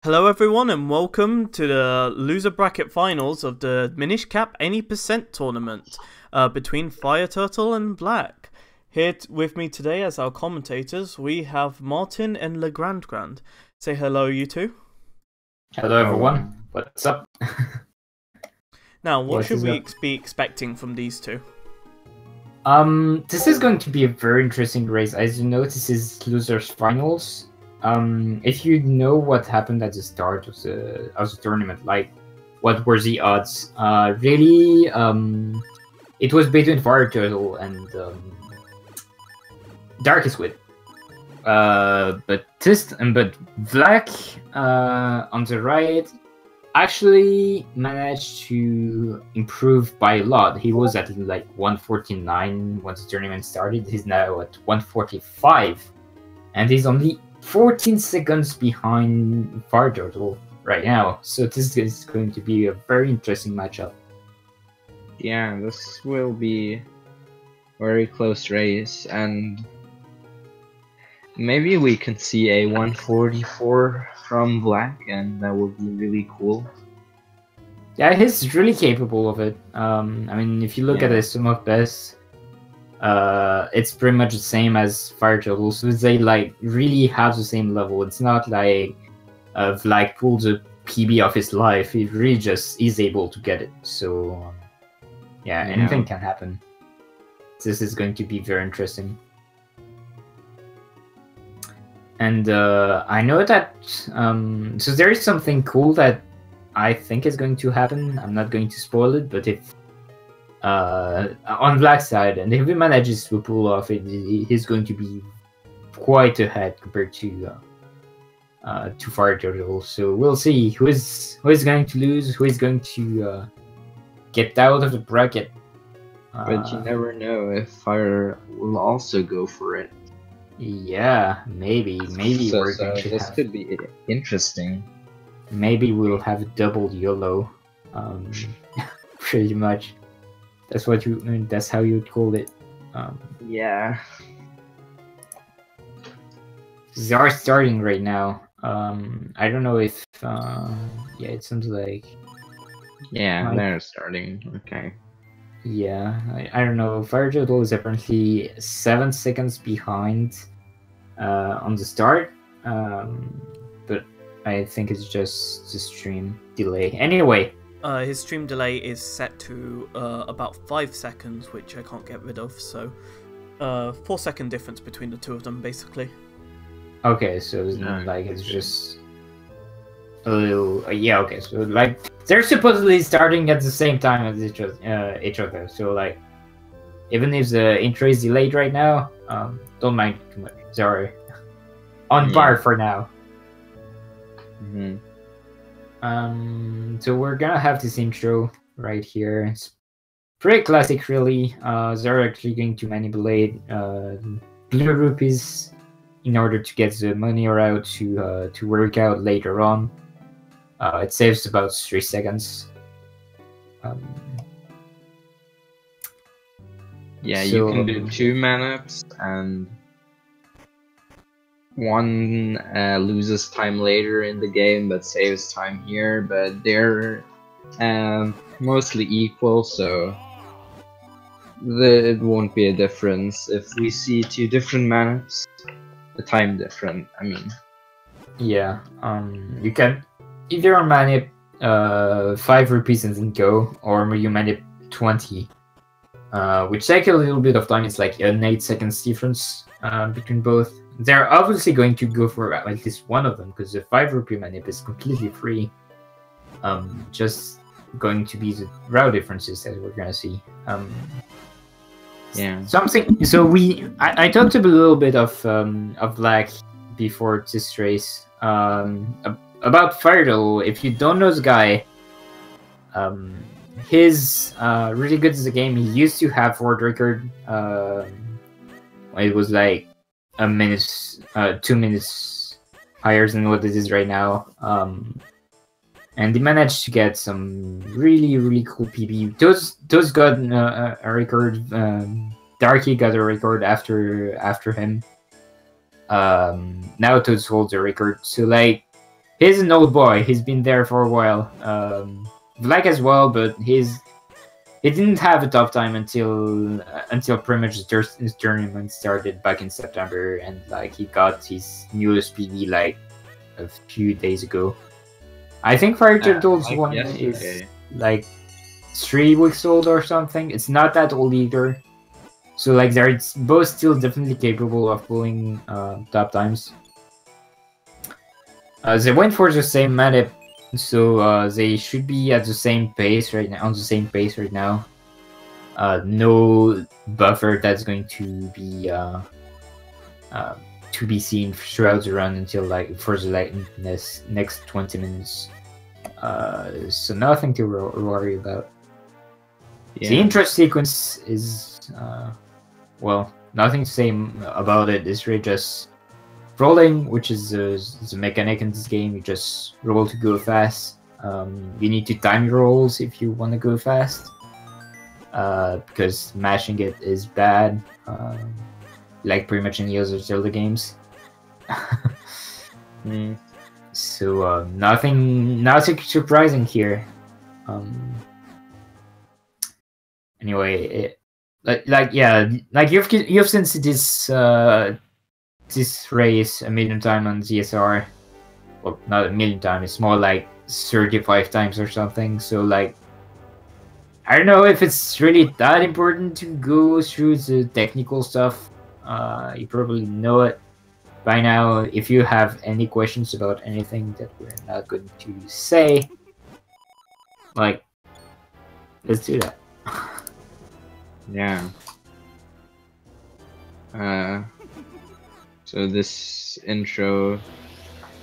Hello everyone and welcome to the loser bracket finals of the Minish Cap 80% tournament between Fir3turtle and Black. Here with me today as our commentators we have Martin and legrand. Say hello you two. Hello everyone, what's up? Now what should we be expecting from these two? This is going to be a very interesting race. As you know, this is losers finals. If you know what happened at the start of the tournament, like what were the odds, really, it was between Fir3turtle and Dark Squid. But Vlack on the right actually managed to improve by a lot. He was at like 149 when the tournament started. He's now at 145, and he's only 14 seconds behind Fir3turtle right now. So this is going to be a very interesting matchup. Yeah, this will be a very close race, and maybe we can see a 144 from Black, and that would be really cool. Yeah, he's really capable of it. I mean, if you look at his sum of best, it's pretty much the same as Fir3turtle, so they like really have the same level. It's not like Vlack pulls a PB of his life. He really just is able to get it. So yeah, anything can happen. This is going to be very interesting. And I know that so there is something cool that I think is going to happen. I'm not going to spoil it, but if on Black's side, and if he manages to pull off it, he's going to be quite ahead compared to Fir3turtle. So we'll see who is going to lose, who is going to get out of the bracket. But you never know if Fire will also go for it. Yeah, maybe so this could be interesting. Maybe we'll have a double YOLO, pretty much. That's how you would call it. Yeah. They are starting right now. I don't know if yeah, it sounds like they're starting. Okay. Yeah, I don't know. Fir3turtle is apparently 7 seconds behind on the start, but I think it's just the stream delay. Anyway, his stream delay is set to about 5 seconds, which I can't get rid of. So 4-second difference between the two of them, basically. Okay, so it's not like it's just a little. Yeah, okay, so like they're supposedly starting at the same time as each other. So like, even if the intro is delayed right now, don't mind too much. Sorry, on par for now. So we're gonna have this intro right here. It's pretty classic, really. They're actually going to manipulate blue rupees in order to get the money route to work out later on. It saves about 3 seconds. Yeah, so you can do 2 man-ups, and one loses time later in the game but saves time here, but they're mostly equal, so it won't be a difference. If we see 2 different man-ups, the time different, I mean. Yeah, you can either manip 5 rupees and then go, or you manip 20, which take a little bit of time. It's like an 8 seconds difference between both. They're obviously going to go for at least one of them, because the 5 rupee manip is completely free. Just going to be the route differences that we're gonna see. Yeah. Something. So I talked a little bit of Black before this race. About Fir3turtle, if you don't know the guy, he's really good at the game. He used to have world record. It was like 2 minutes higher than what it is right now. And they managed to get some really cool PB. Those got a record. Darky got a record after him. Now Toads holds a record. So like he's an old boy. He's been there for a while. Black as well, but he didn't have a top time until pretty much his tournament started back in September, and like he got his newest PB like a few days ago. I think Fir3turtle's like one yesterday. is like 3 weeks old or something. It's not that old either. So like they're both still definitely capable of pulling top times. They went for the same map, so they should be at the same pace right now. On the same pace right now. No buffer that's going to be seen throughout the run until like for the next 20 minutes. So nothing to worry about. Yeah. The intro sequence is well, nothing to say about it. It's really just rolling, which is the mechanic in this game. You just roll to go fast. You need to time your rolls if you want to go fast, because mashing it is bad, like pretty much any other Zelda games. So nothing surprising here. Anyway, you've seen this race a million times on ZSR. Well, not a million times. It's more like 35 times or something. So like, I don't know if it's really that important to go through the technical stuff. You probably know it by now. If you have any questions about anything that we're not going to say, like, let's do that. Yeah. So this intro,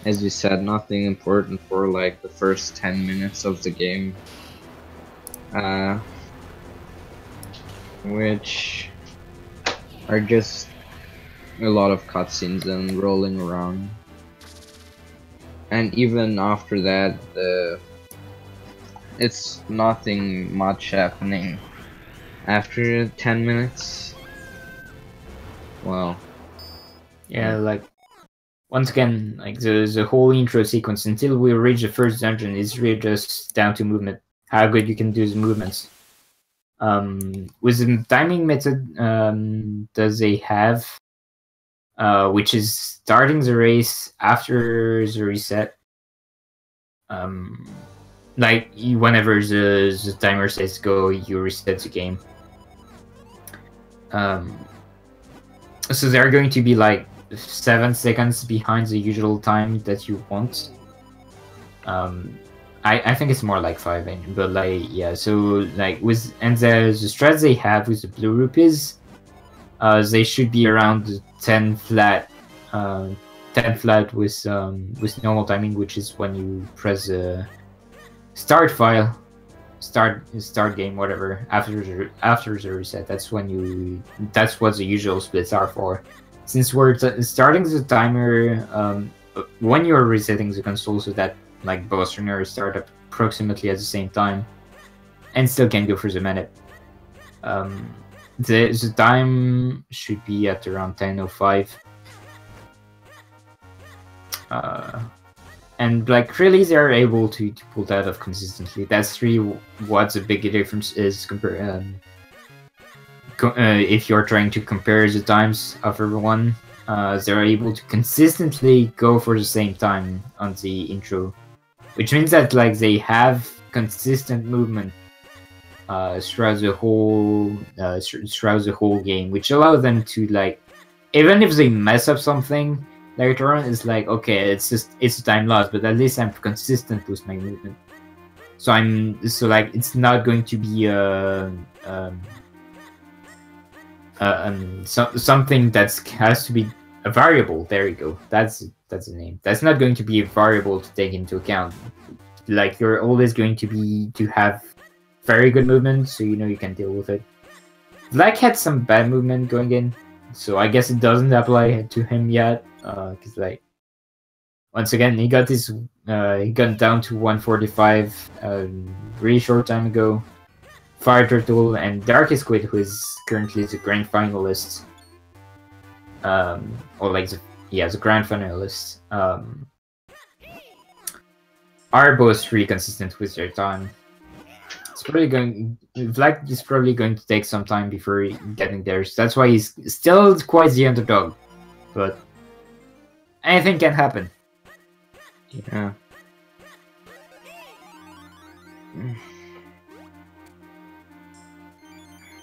as you said, nothing important for like the first 10 minutes of the game. Which are just a lot of cutscenes and rolling around. And even after that, it's nothing much happening. After 10 minutes, well, yeah, like once again, like the whole intro sequence until we reach the first dungeon is really just down to movement, how good you can do the movements. With the timing method that they have, which is starting the race after the reset. Like whenever the timer says go, you reset the game. So they're going to be like 7 seconds behind the usual time that you want. I think it's more like 5, but like yeah. So like the strats they have with the blue rupees, they should be around 10 flat, 10 flat with normal timing, which is when you press the start file. Start game, whatever, after the reset. That's what the usual splits are for. Since we're starting the timer when you're resetting the console, so that like both runners start up approximately at the same time and still can go for the minute. The time should be at around 10:05. And like really, they're able to pull that off consistently. That's really what the big difference is if you're trying to compare the times of everyone. They're able to consistently go for the same time on the intro, which means that like they have consistent movement throughout the whole game, which allows them to like, even if they mess up something later on, it's like, okay, it's a time loss, but at least I'm consistent with my movement. So like it's not going to be something that has to be a variable. There you go. That's the name. That's not going to be a variable to take into account. Like you're always going to have very good movement, so you know you can deal with it. Black had some bad movement going in, so I guess it doesn't apply to him yet. Because like once again he got down to 145 really short time ago. Fir3turtle and Darkest Squid, who is currently the grand finalist, or like the grand finalist, are both really consistent with their time. It's probably going. Vlad is probably going to take some time before getting there. So that's why he's still quite the underdog. But anything can happen. Yeah.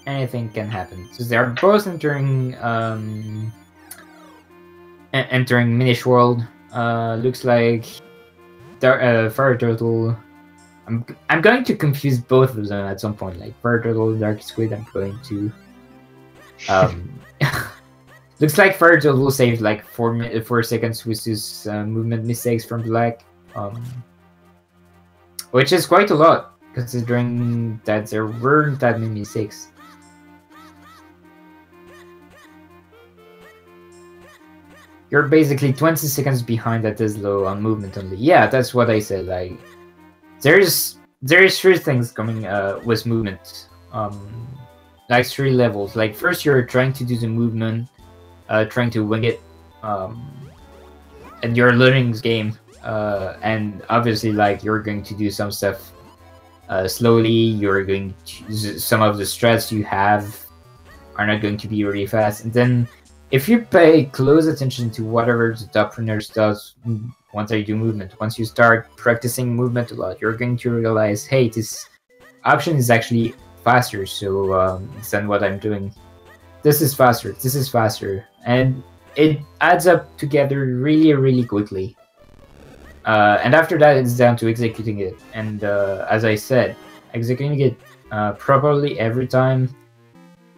Anything can happen. So they are both entering entering Minish world. Looks like Fir3turtle. I'm going to confuse both of them at some point. Like Fir3turtle, Dark Squid. I'm going to. Looks like Fir3turtle saved like 4 seconds with his movement mistakes from Black, which is quite a lot considering that there weren't that many mistakes. You're basically 20 seconds behind at this low on movement only. Yeah, that's what I said. Like, there's 3 things coming with movement. Like 3 levels. Like first, you're trying to do the movement, trying to wing it, and you're learning this game. And obviously, like you're going to do some stuff slowly. You're going to some of the strats you have are not going to be really fast, and then. If you pay close attention to whatever the top runners does once they do movement, once you start practicing movement a lot, you're going to realize, hey, this option is actually faster, so than what I'm doing. This is faster, and it adds up together really, really quickly. And after that, it's down to executing it. And as I said, executing it properly every time.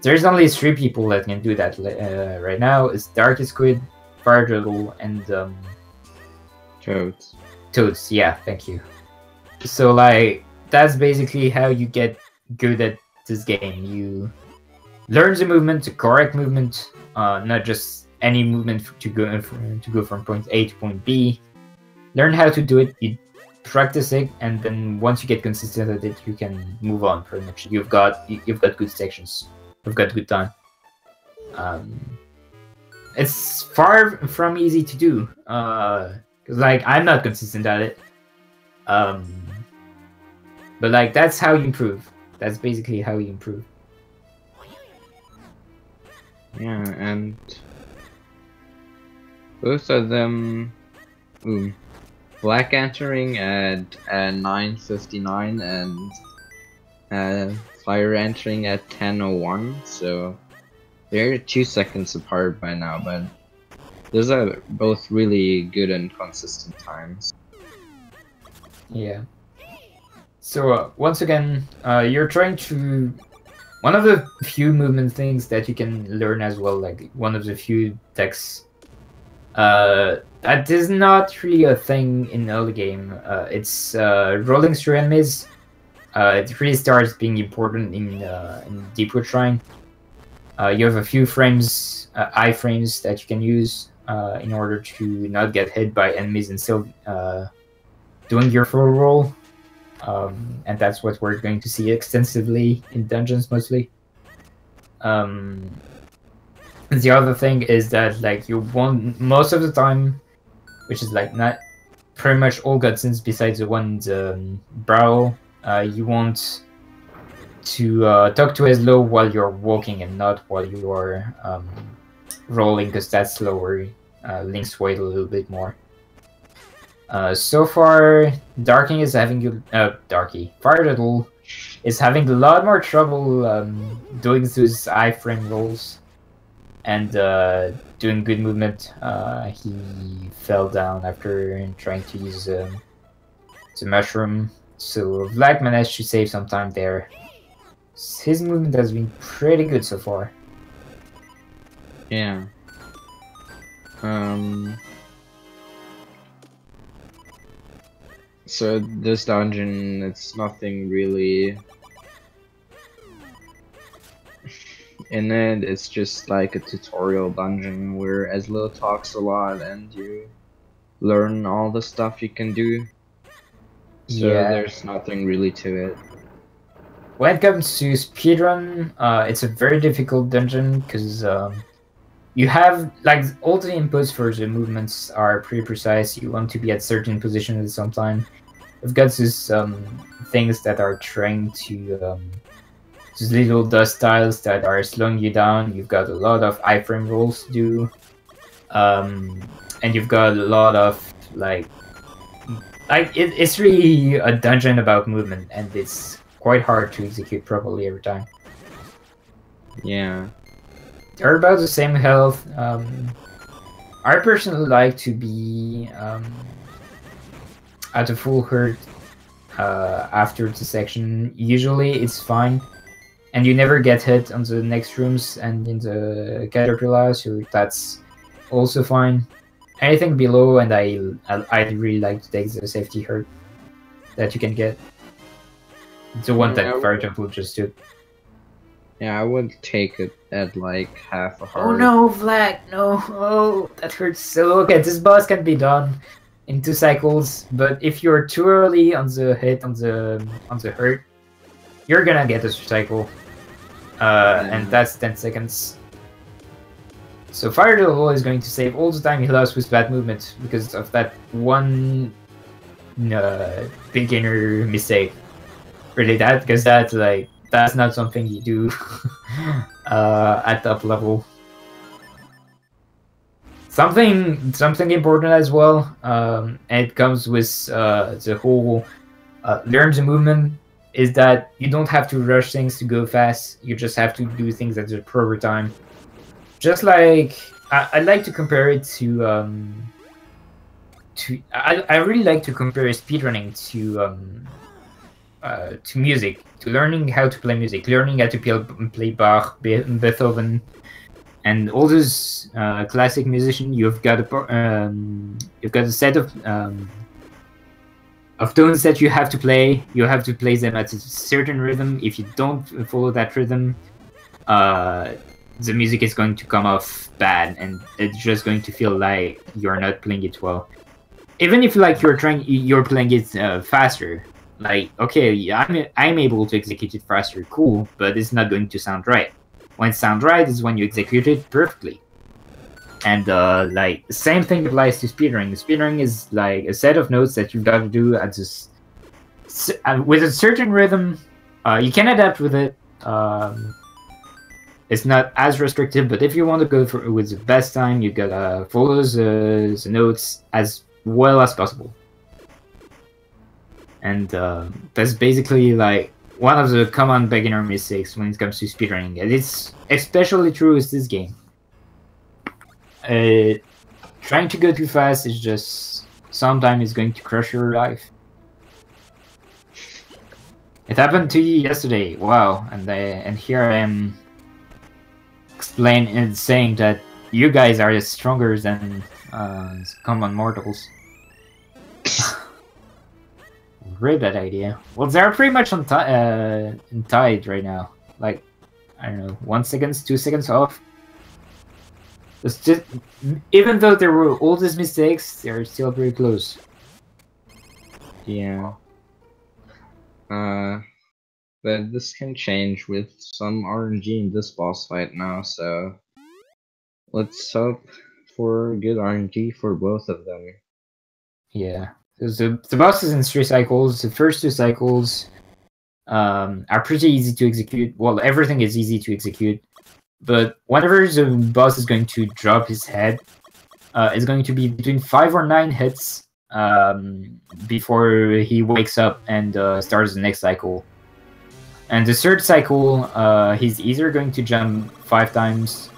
There's only 3 people that can do that right now. It's Dark Squid, Fir3turtle, and Toads. Toads. Yeah, thank you. So like that's basically how you get good at this game. You learn the movement, the correct movement, not just any movement to go from point A to point B. Learn how to do it. You practice it, and then once you get consistent at it, you can move on. Pretty much, you've got good sections. We've got good time. It's far from easy to do. Cause like I'm not consistent at it. But like that's how you improve. That's basically how you improve. Yeah, and both of them. Black entering at 9:59 and Fire entering at 10:01, so they're 2 seconds apart by now, but those are both really good and consistent times. Yeah. So once again, you're trying to... One of the few movement things that you can learn as well, like one of the few techs, that is not really a thing in early game. It's rolling through enemies. It really starts being important in Deepwood Shrine. You have a few frames, iframes that you can use in order to not get hit by enemies and still doing your full roll. And that's what we're going to see extensively in dungeons mostly. The other thing is that like you want most of the time, which is like not pretty much all cutscenes besides the one in the Brawl. You want to talk to Eslo while you're walking and not while you are rolling, because that's slower. Links wait a little bit more. So far, Darking is having Fir3turtle is having a lot more trouble doing those iframe rolls and doing good movement. He fell down after trying to use the mushroom. So Vlad managed to save some time there. His movement has been pretty good so far. Yeah. So this dungeon, it's nothing really in it. It's just like a tutorial dungeon where Eslo talks a lot and you learn all the stuff you can do. So Yeah. there's nothing really to it. When it comes to speedrun, it's a very difficult dungeon because you have like all the inputs for the movements are pretty precise. You want to be at certain positions at some time. you've got these things that are trying to these little dust tiles that are slowing you down. You've got a lot of iframe rolls to do, and you've got a lot of it's really a dungeon about movement, and it's quite hard to execute properly every time. Yeah. They're about the same health. I personally like to be at a full hurt after the section. Usually it's fine, and you never get hit on the next rooms and in the caterpillar, so that's also fine. Anything below, and I'd really like to take the safety hurt that you can get. The one that Fir3turtle just took. Yeah, I would take it at like half a heart. Oh no, Vlack, no! Oh, that hurts so. Okay, this boss can be done in 2 cycles, but if you're too early on the hit, on the hurt, you're gonna get a cycle. And that's 10 seconds. So Fir3turtle is going to save all the time he lost with bad movement because of that one beginner mistake. Really, because that's not something you do at top level. Something important as well, and it comes with the whole learn the movement, is that you don't have to rush things to go fast. You just have to do things at the proper time. Just like I like to compare it to I really like to compare speedrunning to music, to learning how to play music, learning how to play Bach, Beethoven, and all those classic musicians. You've got a set of tones that you have to play. You have to play them at a certain rhythm. If you don't follow that rhythm, the music is going to come off bad, and it's just going to feel like you're not playing it well. Even if you're playing it faster. Like, okay, I'm able to execute it faster, cool, but it's not going to sound right. When it sounds right is when you execute it perfectly. And the same thing applies to speedrunning. Speedrunning is like a set of notes that you've got to do at this with a certain rhythm. You can adapt with it. It's not as restrictive, but if you want to go with the best time, you gotta follow the notes as well as possible. And that's basically like one of the common beginner mistakes when it comes to speedrunning. And it's especially true with this game. Trying to go too fast is just sometimes it's going to crush your life. It happened to you yesterday. Wow, and here I am saying that you guys are stronger than common mortals. Great that idea. Well, they're pretty much tied right now. Like, I don't know, 1 second, 2 seconds off. It's just, even though there were all these mistakes, they're still pretty close. Yeah. But this can change with some RNG in this boss fight now, so let's hope for good RNG for both of them. Yeah. The boss is in 3 cycles. The first 2 cycles are pretty easy to execute. Well, everything is easy to execute. But whenever the boss is going to drop his head, it's going to be between 5 or 9 hits before he wakes up and starts the next cycle. And the 3rd cycle, he's either going to jump 5 times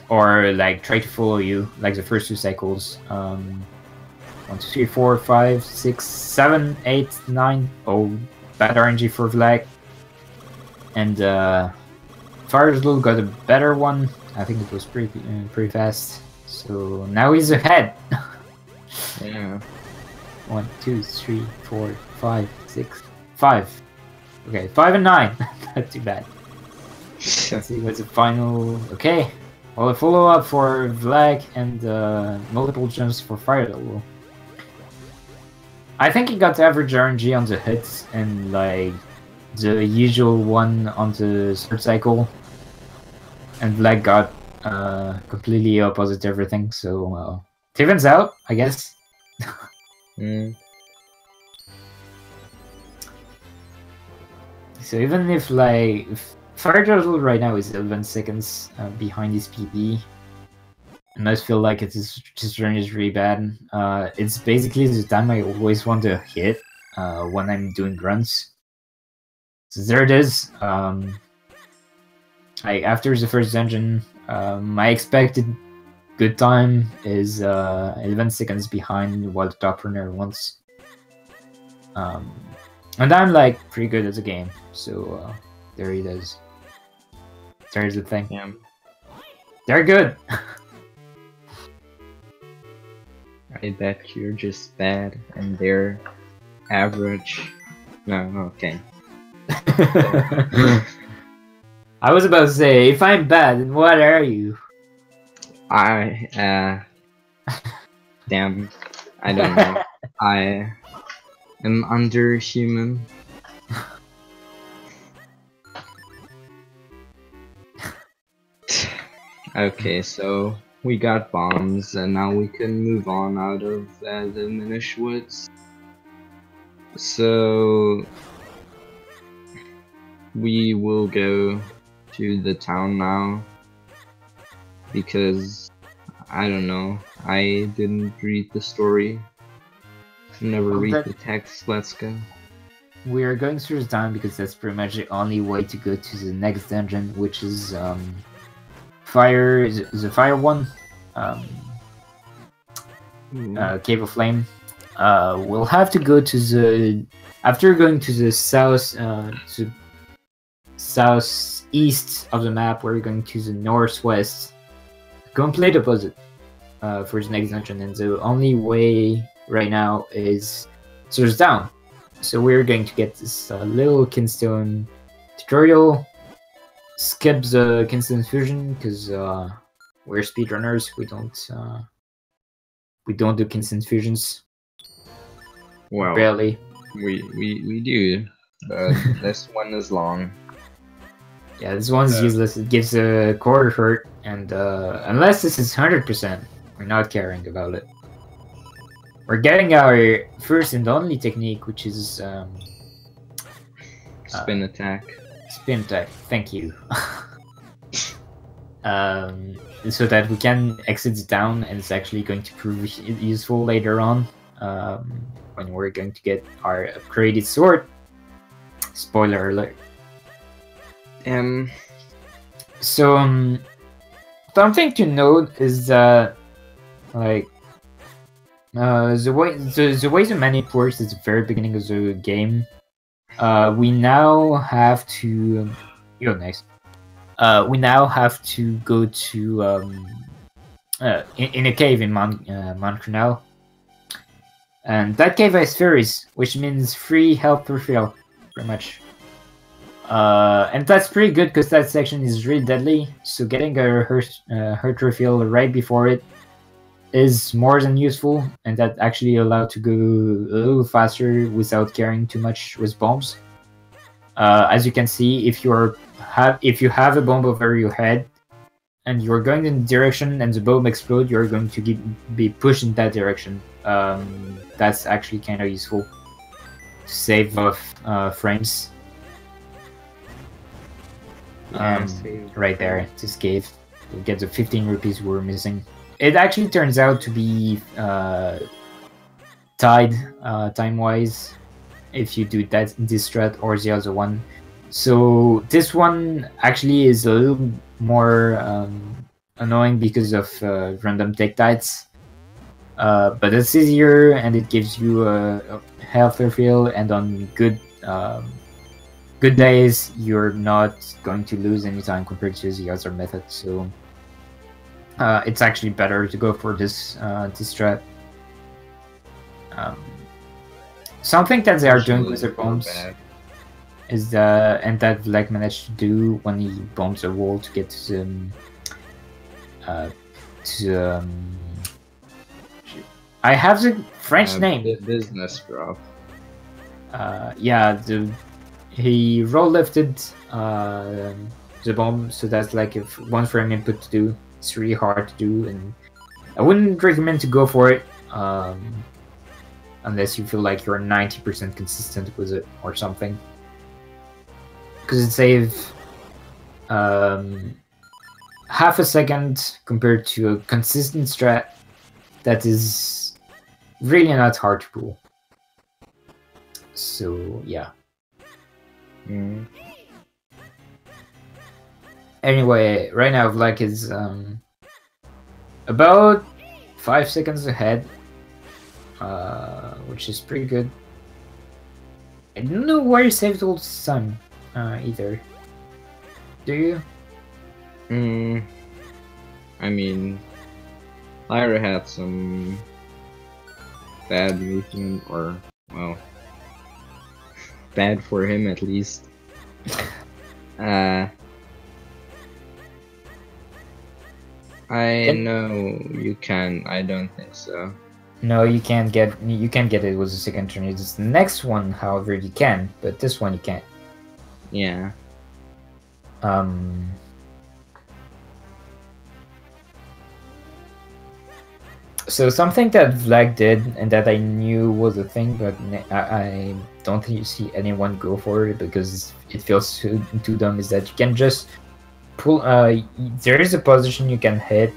or like try to follow you like the first 2 cycles. 1, 2, 3, 4, 5, 6, 7, 8, 9. Oh, bad RNG for Vlack. And Fir3turtle got a better one. I think it was pretty fast. So now he's ahead. Yeah. 1, 2, 3, 4, 5, 6, 5. Okay, 5 and 9. Not too bad. Let's see what's the final. Okay. Well, a follow-up for Vlack and multiple jumps for Fir3turtle. I think he got average RNG on the hits and like the usual one on the 3rd cycle. And Vlack got completely opposite everything, so it evens out, I guess. So even if like Fir3turtle right now is 11 seconds behind his PP, and I feel like his run is really bad. It's basically the time I always want to hit when I'm doing runs. So there it is. After the first dungeon, my expected good time is 11 seconds behind what the top runner wants. And I'm like pretty good at the game, so there it is. There's the thing. Yeah. They're good. I bet you're just bad and they're average. No, okay. I was about to say, if I'm bad, then what are you? Damn, I don't know. I am underhuman. Okay, so we got bombs, and now we can move on out of the Minish Woods. So we will go to the town now, because I don't know, I didn't read the story. Never read the text. Let's go. We are going through the town because that's pretty much the only way to go to the next dungeon, which is the fire one, Cave of Flame. We'll have to go to the after going to the southeast of the map. We're going to the northwest, complete opposite for the next dungeon, and the only way right now is towards down. So we're going to get this little Kinstone tutorial. Skip the Kinstone fusion because we're speedrunners. We don't do Kinstone fusions. Well, barely. We do, but this one is long. Yeah, this one's useless. It gives a quarter hurt, and unless this is 100%, we're not caring about it. We're getting our first and only technique, which is spin attack. Spin attack. Thank you. So that we can exit the town, and it's actually going to prove useful later on when we're going to get our upgraded sword. Spoiler alert. So something to note is that like the way the manic works at the very beginning of the game, we now have to nice. We now have to go to in a cave in Mount Crenel, and that cave has fairies, which means free health refill, pretty much. And that's pretty good because that section is really deadly. So getting a hurt refill right before it is more than useful, and that actually allowed to go a little faster without caring too much with bombs. As you can see, if you have a bomb over your head and you're going in the direction and the bomb explodes, you're going to be pushed in that direction. That's actually kind of useful to save frames. Right there, this cave. We'll get the 15 rupees we're missing. It actually turns out to be tied time-wise if you do this strat or the other one. So this one actually is a little more annoying because of random tech tides. But it's easier and it gives you a health refill, and on good days you're not going to lose any time compared to the other method. So it's actually better to go for this strat. Something that they are doing with their bombs is and that Vlack managed to do when he bombs a wall to get to I have the French name. Business, bro. Yeah, he roll lifted the bomb, so that's like a one frame input to do. It's really hard to do, and I wouldn't recommend to go for it unless you feel like you're 90% consistent with it or something. because it saves half a second compared to a consistent strat that is really not hard to pull. So yeah. Anyway, right now Black is about 5 seconds ahead, which is pretty good. I don't know why you saved all this time either. Do you? I mean, Lyra had some bad movement, or, well, bad for him at least. I know you can. I don't think so. No, you can't get it with a second turn. It's the next one, however, you can, but this one you can't. Yeah. So something that Vlad did and that I knew was a thing, but I don't think you see anyone go for it because it feels too dumb, is that you can just pull. There is a position you can hit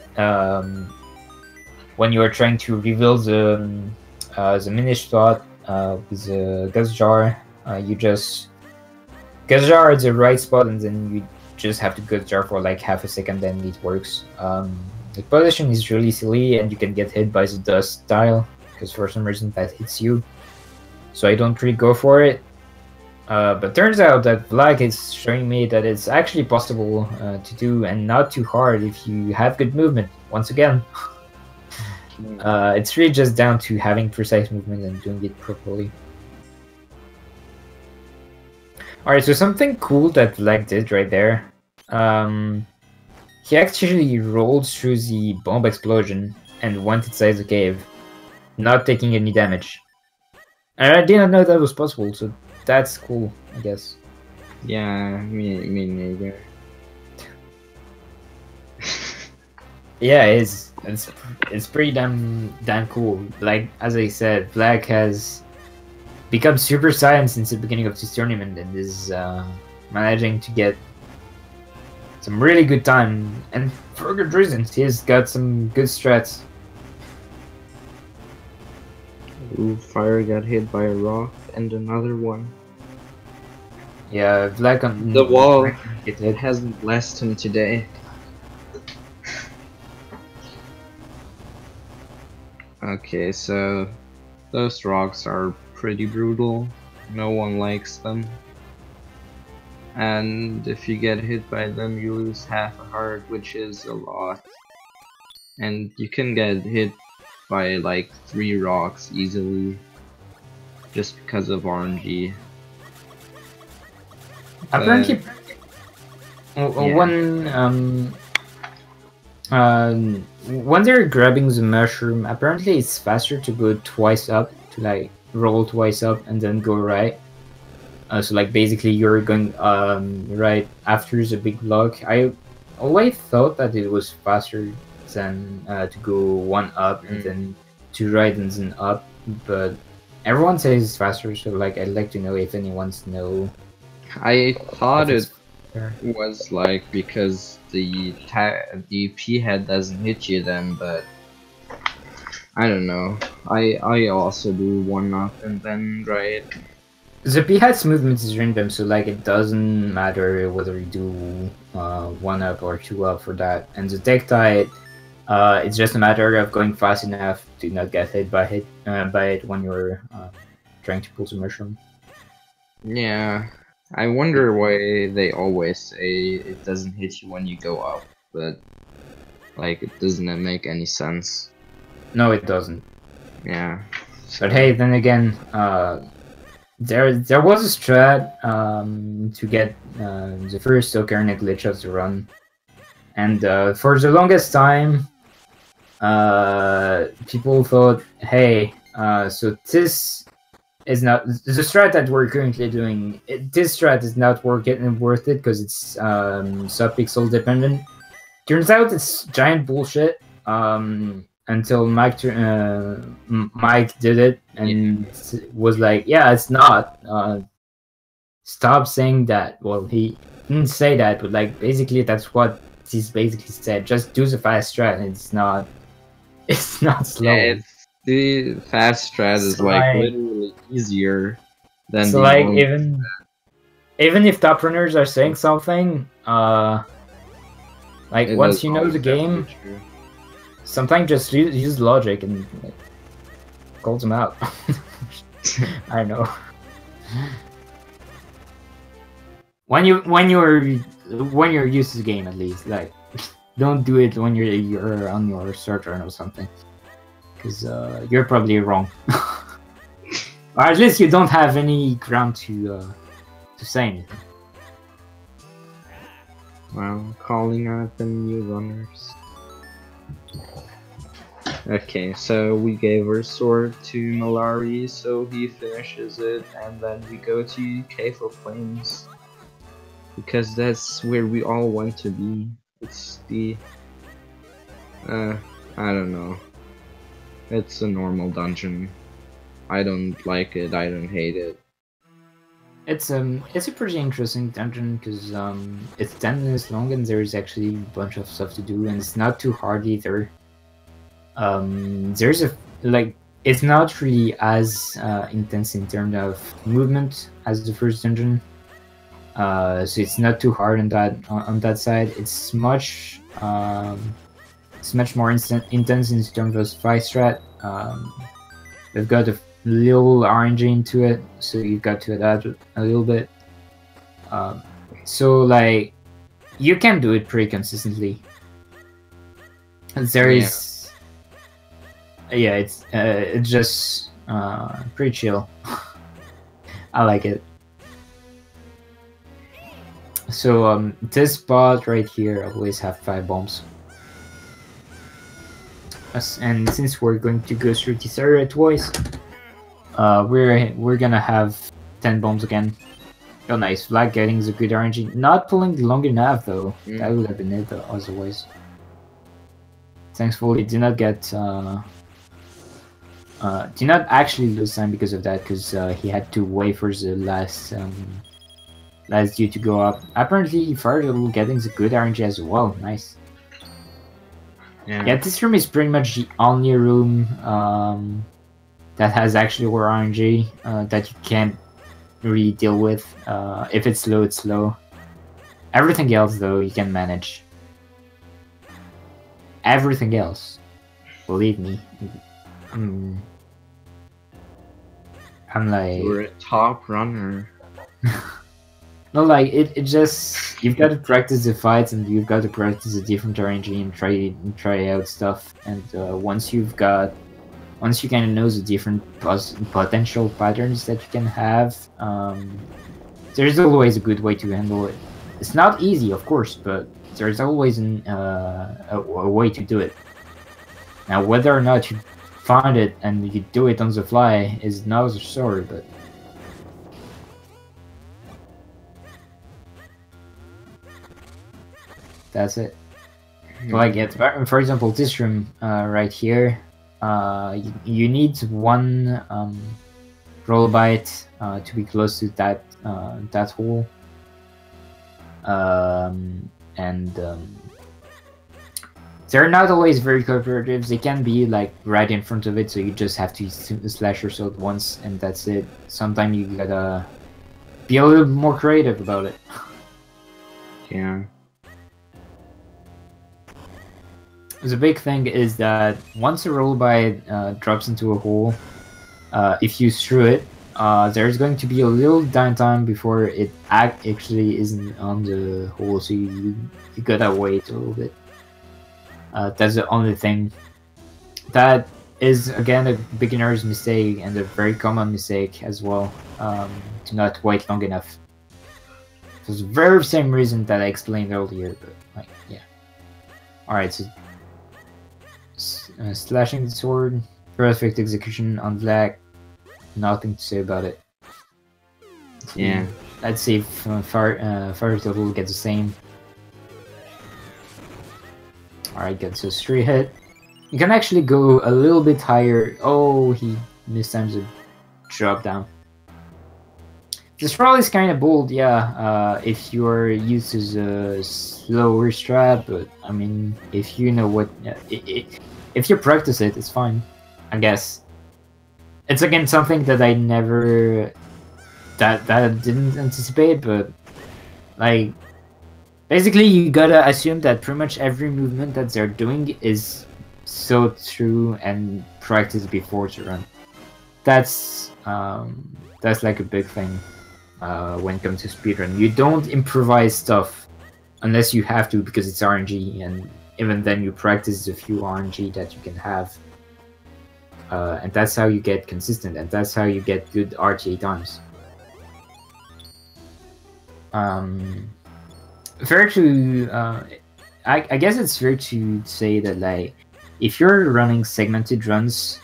when you are trying to reveal the Minish slot with the Gus Jar. You just Gus Jar at the right spot, and then you just have to Gus Jar for like half a second, then it works. The position is really silly, and you can get hit by the dust tile because for some reason that hits you. So I don't really go for it. But turns out that Vlad is showing me that it's actually possible to do, and not too hard if you have good movement. Once again, it's really just down to having precise movement and doing it properly. Alright, so something cool that Vlad did right there. He actually rolled through the bomb explosion and went inside the cave, not taking any damage. And I didn't know that was possible, so that's cool, I guess. Yeah, me neither. Yeah, it's pretty damn cool. Like, as I said, Black has become Super Saiyan since the beginning of this tournament and is managing to get some really good time, and for good reasons. He's got some good strats. Ooh, Fire got hit by a rock and another one. Yeah, Black on The wall it hasn't blessed him today. Okay, so those rocks are pretty brutal. No one likes them. And if you get hit by them, you lose half a heart, which is a lot. And you can get hit by like 3 rocks easily, just because of RNG. Apparently, when they're grabbing the mushroom, apparently it's faster to go twice up, to like roll twice up and then go right. So like basically you're going right after the big block. I always thought that it was faster than to go one up and then to right and then up, but everyone says it's faster. So like I'd like to know if anyone's know. I thought it was like because the P head doesn't hit you then, but I don't know. I also do one up and then right. The P-Hat's movement is random, so like it doesn't matter whether you do 1 up or 2 up for that. And the Tech Tide, it's just a matter of going fast enough to not get hit by it when you're trying to pull the mushroom. Yeah, I wonder why they always say it doesn't hit you when you go up, but like it doesn't make any sense. No, it doesn't. Yeah. But hey, then again, there was a strat to get the first Ocarina glitch of the run, and for the longest time, people thought, hey, so this is not the strat that we're currently doing. This strat is not worth it because it's sub-pixel dependent. Turns out it's giant bullshit. Until Mike did it and was like, yeah, it's not. stop saying that. Well, he didn't say that, but like basically that's what he's basically said. Just do the fast strat. It's not. It's not slow. Yeah, it's the fast strat is So, like like- literally easier than So the like normal. even if top runners are saying something, like It once doesn't you know the always have to be game, true. sometimes just use logic and like, calls them out. I know. When you're used to the game, at least, like, don't do it when you're on your third turn or something, because you're probably wrong, or at least you don't have any ground to say anything. Wow, calling out the new runners. Okay, so we gave our sword to Malari, so he finishes it, and then we go to Cave of Flames. Because that's where we all want to be. It's the... I don't know. It's a normal dungeon. I don't like it, I don't hate it. It's a pretty interesting dungeon because it's 10 minutes long and there's actually a bunch of stuff to do, and it's not too hard either. There's it's not really as intense in terms of movement as the first dungeon. So it's not too hard on that side. It's much more intense in terms of fight strat. They've got a little RNG into it, so you've got to adapt a little bit. So like you can do it pretty consistently. There is. Yeah, it's just pretty chill. I like it. So this spot right here always have 5 bombs. And since we're going to go through this area twice, we're gonna have 10 bombs again. Oh nice, Flag getting the good RNG. Not pulling long enough though. That would have been it otherwise. Thankfully did not get did not actually lose time because of that, because he had to wait for the last dude to go up. Apparently Fir3turtle getting the good RNG as well. Nice. Yeah, this room is pretty much the only room that has actual RNG that you can't really deal with. If it's slow, it's slow. Everything else though you can manage. Everything else, believe me. I'm like, You're a top runner. no, like it just, you've got to practice the fights and you've got to practice the different RNG and try out stuff. And once you kind of know the different potential patterns that you can have, there's always a good way to handle it. It's not easy, of course, but there's always a way to do it. Now, whether or not you find it and you do it on the fly is another story, but that's it. So like, for example, this room right here, you need one roll bite to be close to that hole, and they're not always very cooperative. They can be like right in front of it, so you just have to slash your sword once and that's it. Sometimes you gotta be a little more creative about it. Yeah. The big thing is that once a rollby drops into a hole, if you threw it, there's going to be a little downtime before it actually isn't on the hole, so you gotta wait a little bit. That's the only thing. That is again a beginner's mistake and a very common mistake as well, to not wait long enough. For the very same reason that I explained earlier, but like, yeah. Alright, so slashing the sword, perfect execution on Black, nothing to say about it. Yeah. Let's see if Fir3turtle gets the same. Alright, gets a 3 hit. You can actually go a little bit higher. Oh, he mistimes a drop down. This roll is kind of bold, yeah. If you're used to the slower strat, but I mean, if you know what, if you practice it, it's fine, I guess. It's again something that I never, that I didn't anticipate, but like, basically you gotta assume that pretty much every movement that they're doing is thought through and practiced before the run. That's like a big thing. When it comes to speedrun, you don't improvise stuff unless you have to because it's RNG, and even then you practice the few RNG that you can have, and that's how you get consistent, and that's how you get good RTA times. Fair to, I guess it's fair to say that like if you're running segmented runs,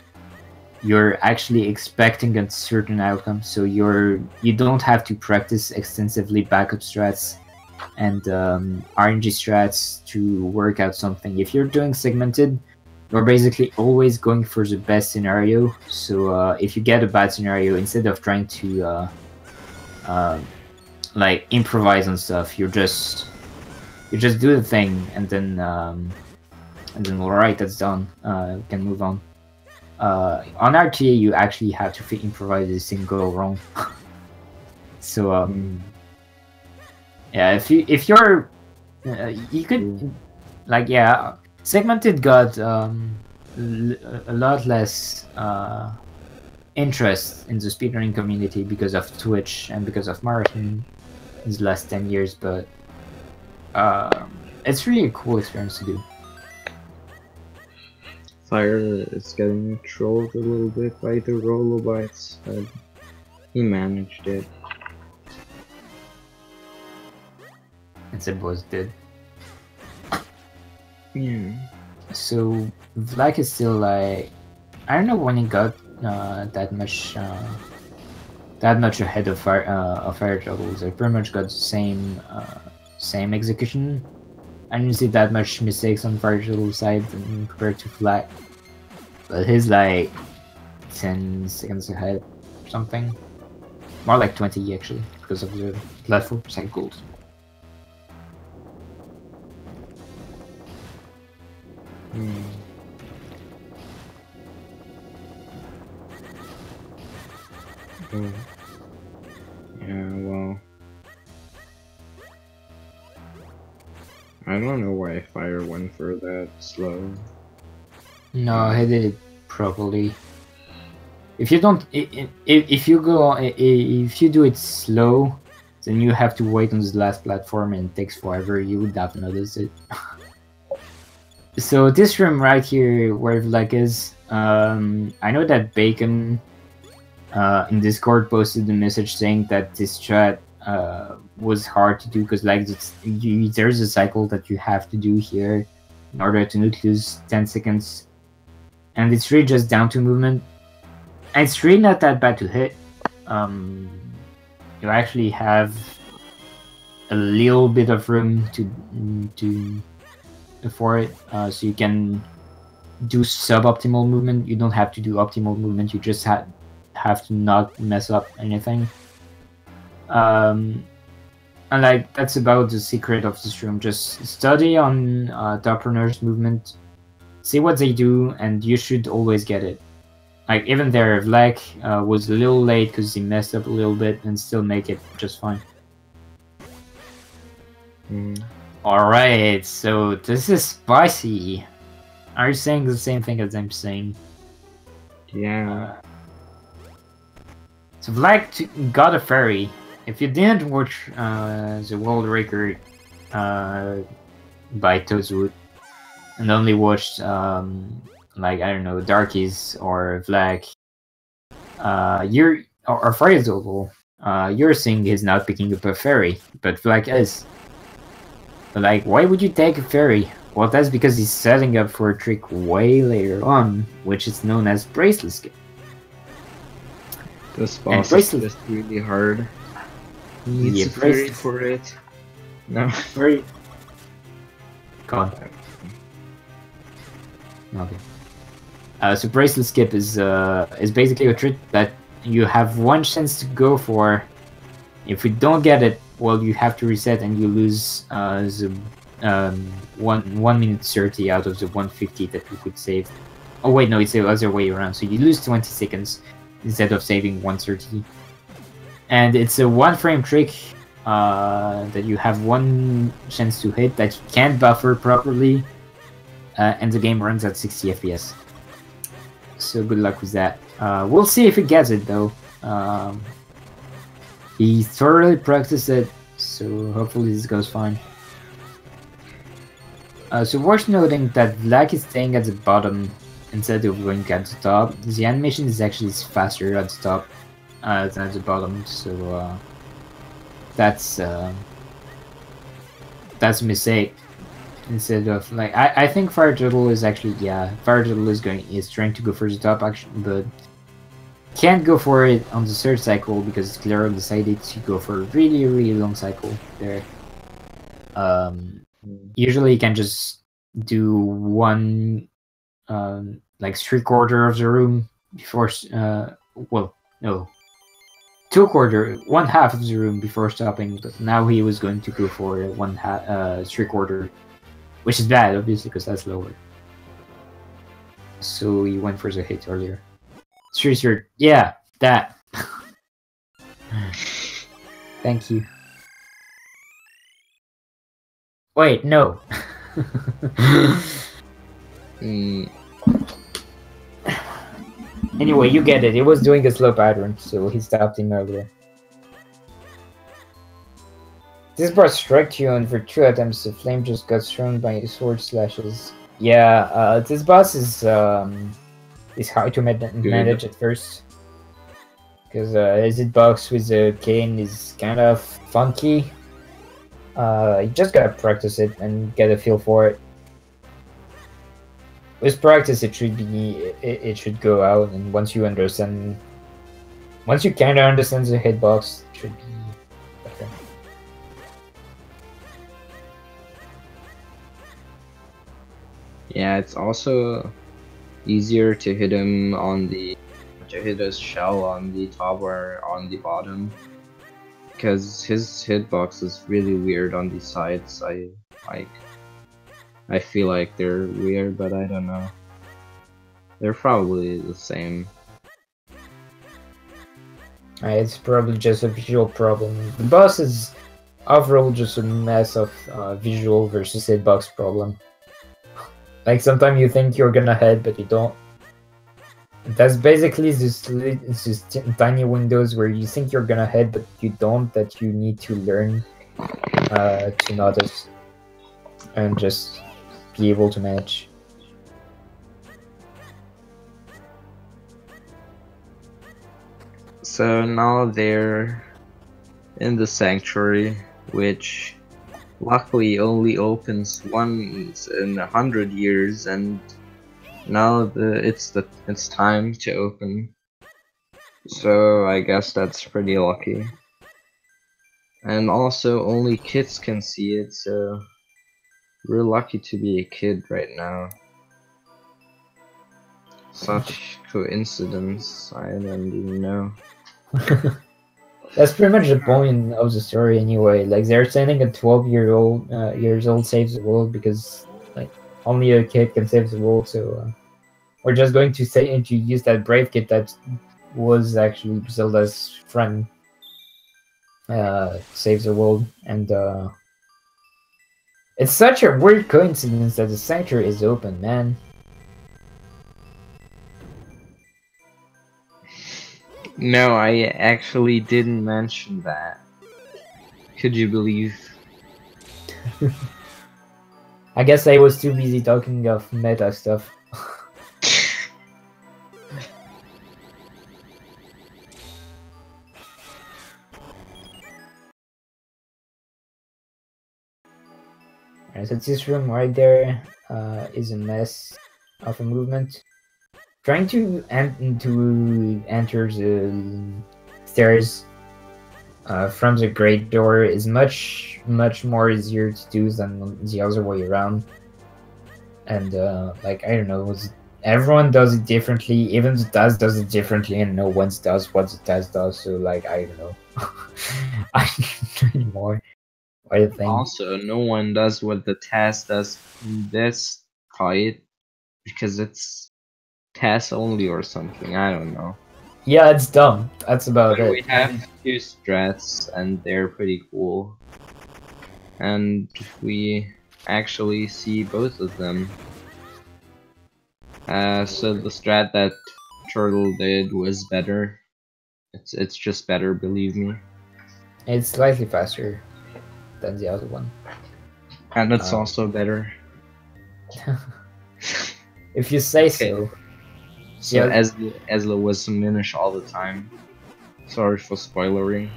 you're actually expecting a certain outcome, so you don't have to practice extensively backup strats and RNG strats to work out something. If you're doing segmented, you're basically always going for the best scenario. So if you get a bad scenario, instead of trying to like improvise on stuff, you just do the thing, and then alright, that's done. We can move on. On RTA, you actually have to improvise this thing go wrong. So yeah, if you're you could like, yeah, segmented got a lot less interest in the speedrunning community because of Twitch and because of Marathon in the last 10 years, but it's really a cool experience to do. Fire is getting trolled a little bit by the Rollobites, but he managed it. And Zeb was dead. Yeah. So Vlack is still like, I don't know when he got that much ahead of Fir3turtle. They pretty much got the same execution. I didn't see that much mistakes on Fir3turtle's side compared to Vlack, but he's like 10 seconds ahead or something. More like 20 actually, because of the platform cycles. Yeah, well, I don't know why Fire went for that slow. No, he did it properly. If you don't, if you do it slow, then you have to wait on the last platform and it takes forever. You would have noticed it. So this room right here, where Vlack is, I know that Bacon in Discord posted a message saying that this strat was hard to do because like there's a cycle that you have to do here in order to not lose 10 seconds, and it's really just down to movement, and it's really not that bad to hit. You actually have a little bit of room to for it, so you can do suboptimal movement. You don't have to do optimal movement, you just have to not mess up anything. And like that's about the secret of this room. Just study on top runners' movement, see what they do, and you should always get it. Like even there, Vlack was a little late because he messed up a little bit and still make it just fine. Alright, so this is spicy. Are you saying the same thing as I'm saying? Yeah. So Vlack got a fairy. If you didn't watch the world record by Toadwood and only watched like, I don't know, Darkies or Vlack, or Fir3turtle, you're saying he's not picking up a fairy, but Vlack is. But like, why would you take a fairy? Well, that's because he's setting up for a trick way later on, which is known as bracelet skip. This boss is just really hard. He needs a fairy for it. No. Fairy. God. Okay. So bracelet skip is basically a trick that you have one chance to go for If we don't get it, well, you have to reset and you lose the 1 minute 30 out of the 150 that we could save. Oh wait, no, it's the other way around. So you lose 20 seconds instead of saving 130. And it's a 1 frame trick that you have 1 chance to hit that you can't buffer properly, and the game runs at 60 FPS. So good luck with that. We'll see if he gets it though. He thoroughly practiced it, so hopefully this goes fine. So worth noting that Vlack is staying at the bottom instead of going at the top. The animation is actually faster at the top than at the bottom, so that's a mistake. Instead of like, I think Fir3turtle is actually, yeah, Fir3turtle is trying to go for the top actually, but can't go for it on the third cycle because Claro decided to go for a really long cycle there. Usually you can just do one like 3/4 of the room before well, no, 2/4, 1/2 of the room before stopping, but now he was going to go for 3/4, which is bad obviously because that's lower. So he went for the hit earlier. Fir3turtle, yeah, that. Thank you. Wait, no. Anyway, you get it. He was doing a slow pattern, so he stopped him earlier. This boss struck you, and for 2 attempts, the flame just got thrown by sword slashes. Yeah, this boss is hard to manage at first. Because his hitbox with the cane is kind of funky. You just gotta practice it and get a feel for it. With practice, it should go out, and once you kind of understand the hitbox, it should be better. Yeah, it's also easier to hit him to hit his shell on the top or on the bottom, because his hitbox is really weird on the sides. I feel like they're weird, but I don't know. They're probably the same. It's probably just a visual problem. The boss is overall just a mess of visual versus hitbox problem. Like sometimes you think you're gonna hit, but you don't. That's basically this tiny windows where you think you're gonna hit, but you don't. That you need to learn to notice and just be able to manage. So now they're in the sanctuary, which luckily only opens once in 100 years, and now it's time to open. So I guess that's pretty lucky. And also only kids can see it, so we're lucky to be a kid right now. Such coincidence, I don't even know. That's pretty much the point of the story anyway. Like they're saying a 12-years old saves the world because like only a kid can save the world, so we're just going to use that brave kid that was actually Zelda's friend saves the world, and it's such a weird coincidence that the sanctuary is open, man. No, I actually didn't mention that. Could you believe? I guess I was too busy talking of meta stuff. Alright, so this room right there is a mess of a movement. Trying to enter the stairs from the great door is much more easier to do than the other way around. And like I don't know, everyone does it differently. Even the task does it differently, and no one does what the task does. So like I don't know. I don't know anymore. What do you think? Also, no one does what the task does in this fight because it's task only or something. I don't know. Yeah, it's dumb. That's about But it. we have two strats and they're pretty cool. And we actually see both of them. So the strat that Turtle did was better. It's just better, believe me. It's slightly faster than the other one. And it's also better. If you say Okay. so. So Yeah. Esla was Minish all the time. Sorry for spoilering.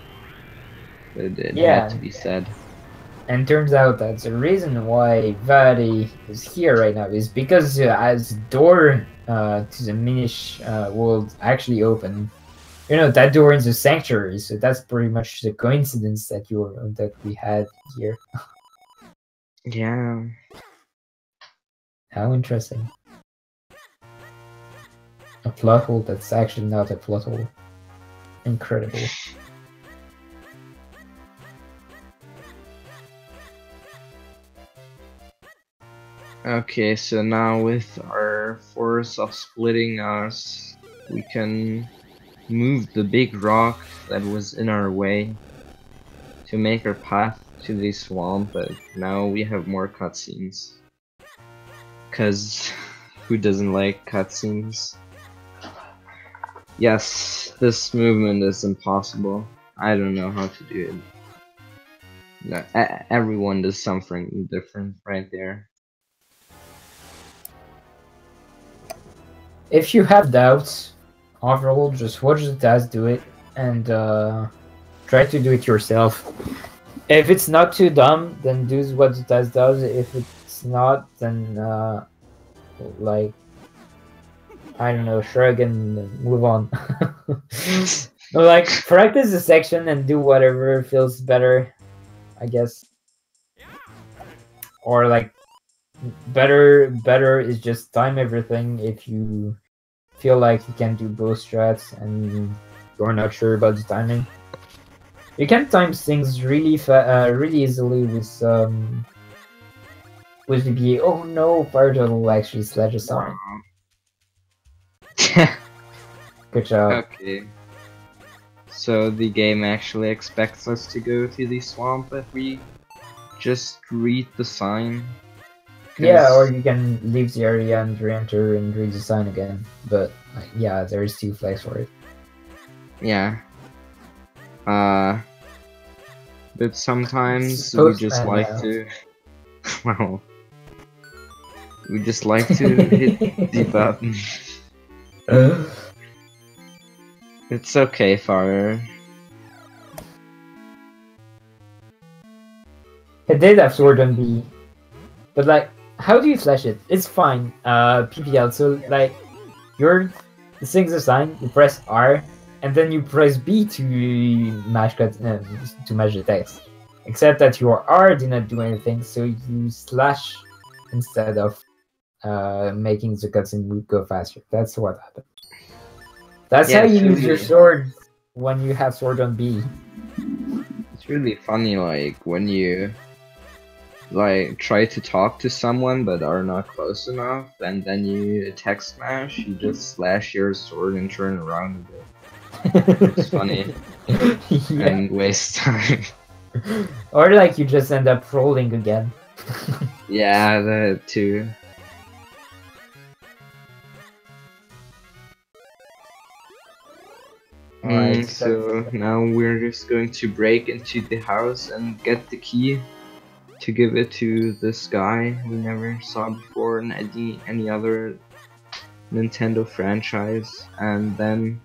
But it had to be said. And turns out that the reason why Vadi is here right now is because as door to the Minish world actually opened, you know, that door in the sanctuary. So that's pretty much the coincidence that we had here. Yeah. How interesting. A plot hole that's actually not a plot hole. Incredible. Okay, so now with our force of splitting us, we can move the big rock that was in our way to make our path to the swamp, but now we have more cutscenes. Cause who doesn't like cutscenes? Yes, this movement is impossible. I don't know how to do it. No, everyone does something different right there. If you have doubts, overall, just watch the task do it and try to do it yourself. If it's not too dumb, then do what the task does. If it's not, then like, I don't know, shrug and move on. Like, practice the section and do whatever feels better, I guess. Or like, better is just time everything if you feel like you can do both strats and you're not sure about the timing. You can time things really really easily with VBA. Oh no, Fir3turtle will actually slash a sign. Good job. Okay. So the game actually expects us to go to the swamp if we just read the sign. Yeah, or you can leave the area and re-enter and read the sign again. But yeah, there's two flags for it. Yeah. But sometimes we just like to. Well, we just like to hit the button. It's okay, Fire. It did have sword on B, but like, how do you flash it? It's fine. PPL. So like, you're sings the sign. You press R, and then you press B to match the text. Except that your R did not do anything, so you slash instead of making the cutscene move go faster. That's what happened. That's how you use your sword when you have sword on B. It's really funny, like when you like try to talk to someone but are not close enough, and then you attack smash, you just slash your sword and turn around a bit. It's funny. Yeah. And waste time. Or like you just end up rolling again. Yeah, that too. Alright, so now we're just going to break into the house and get the key to give it to this guy we never saw before in any other Nintendo franchise, and then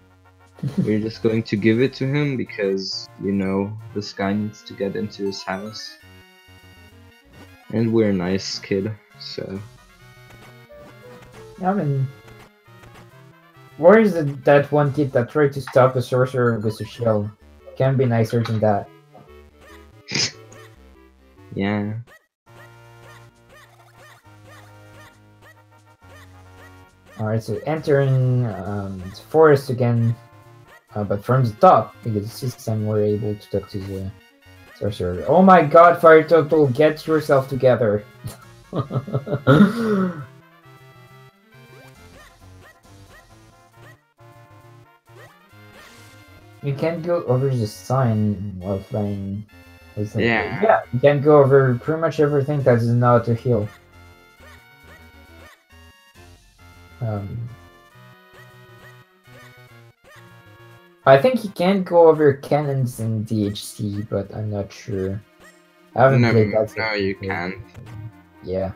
we're just going to give it to him because, you know, this guy needs to get into his house. And we're a nice kid, so... I mean... Where is that one kid that tried to stop a sorcerer with a shield? Can be nicer than that. Yeah. Alright, so entering the forest again. but from the top, because this time we're able to talk to the sorcerer. Oh my god, Fir3turtle, get yourself together! You can't go over the sign while flying. Yeah, you can go over pretty much everything that is not a hill. I think you can go over cannons in DHC, but I'm not sure. I haven't played that. No, you can't. Yeah.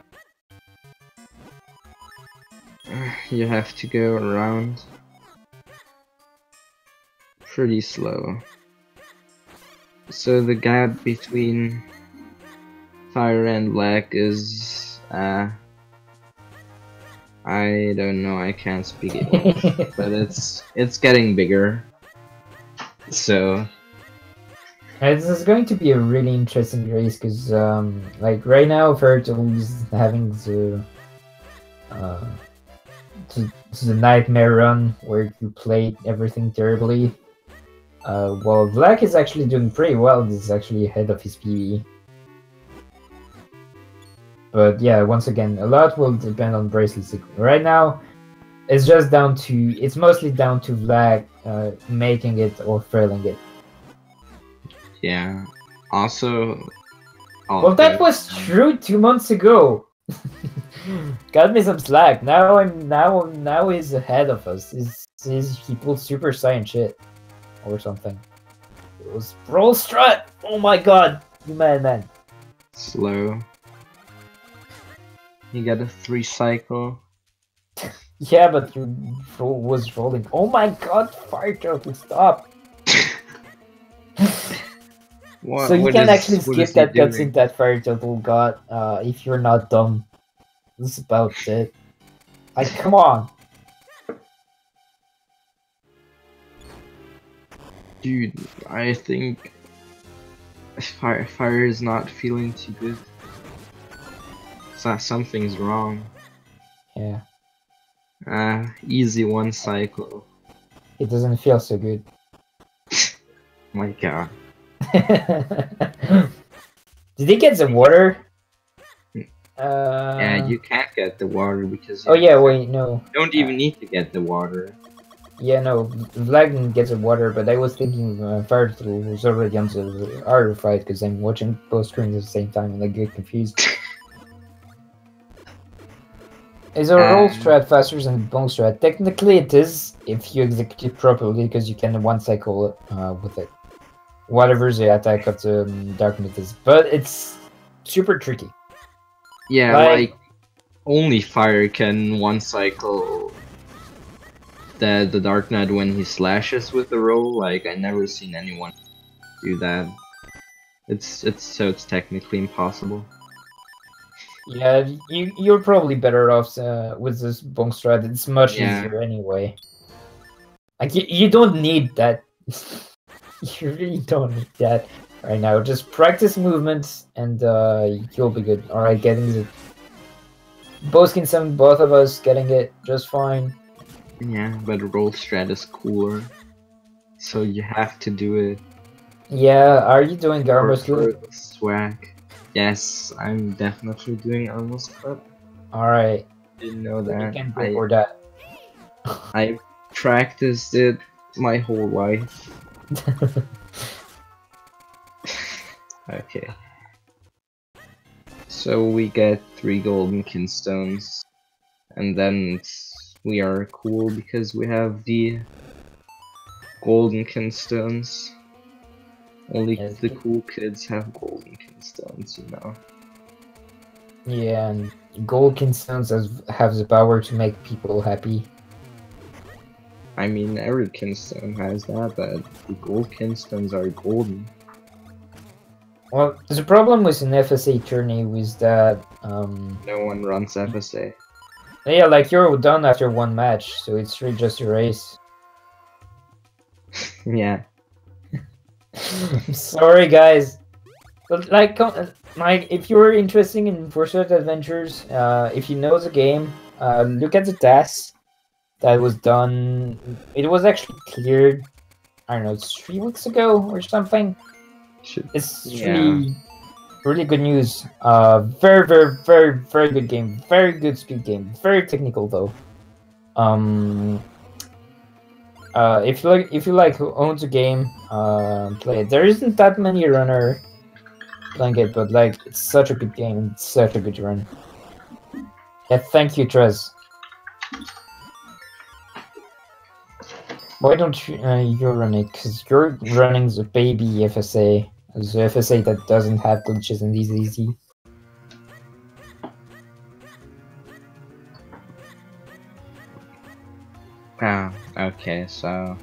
You have to go around. Pretty slow. So the gap between Fire and Black is I don't know, I can't speak English, but it's getting bigger. So this is going to be a really interesting race because like right now Fir3turtle is having the nightmare run where you play everything terribly. Well, Black is actually doing pretty well. This is actually ahead of his PB. But yeah, once again, a lot will depend on bracelets. Right now, it's just down to, it's mostly down to Black making it or failing it. yeah. Also, well, that was true 2 months ago. Got me some slack. Now he's ahead of us. He pulled Super Saiyan shit or something. It was roll strut. Oh my god, you man. Slow. You got a 3 cycle. Yeah, but you was rolling. Oh my god, Fir3turtle, stop. So you can actually skip that cutscene that Fir3turtle got if you're not dumb. That's about it. Like, come on. Dude, I think Fire is not feeling too good. Something's wrong. Yeah. Easy 1 cycle. It doesn't feel so good. My god. Did he get the water? Yeah, you can't get the water because oh yeah, wait, no. You don't even need to get the water. Yeah, no, Vlad didn't get the water, but I was thinking Fir3turtle was already on the harder fight because I'm watching both screens at the same time and I get confused. Is a roll strat faster than bone strat? Technically it is, if you execute it properly, because you can 1 cycle with it. Whatever the attack of the Darkness is. But it's super tricky. Yeah, like only Fire can 1 cycle the Dark Knight when he slashes with the roll. Like, I never seen anyone do that. It's technically impossible. Yeah, you're probably better off with this bone strat. It's much easier anyway. Like you don't need that. You really don't need that right now. Just practice movements and you'll be good. All right, getting the both of us getting it just fine. Yeah, but roll strat is cooler, so you have to do it. Yeah, are you doing Garbo's Club? Swag. Yes, I'm definitely doing Elmo's Club. Alright. Didn't know that. You can go for that. I practiced it my whole life. Okay. So we get 3 golden kinstones, and then we are cool because we have the golden kinstones. Only the cool kids have golden kinstones, you know. Yeah, and gold kinstones have the power to make people happy. I mean, every kinstone has that, but the gold kinstones are golden. Well, the problem with an FSA tourney was that no one runs FSA. Yeah, like you're done after 1 match, so it's really just a race. Yeah. Sorry, guys. But like if you're interested in Fir3turtle Adventures, if you know the game, look at the tasks that was done. It was actually cleared I don't know, 3 weeks ago or something. It's really good news. Very, very, very, very good game. Very good speed game. Very technical though. If you like who owns a game, play it. There isn't that many runner playing it, but like it's such a good game and such a good run. Yeah, thank you, Trez. Why don't you run it? Because you're running the baby FSA. The FSA that doesn't have glitches and is easy. Okay, so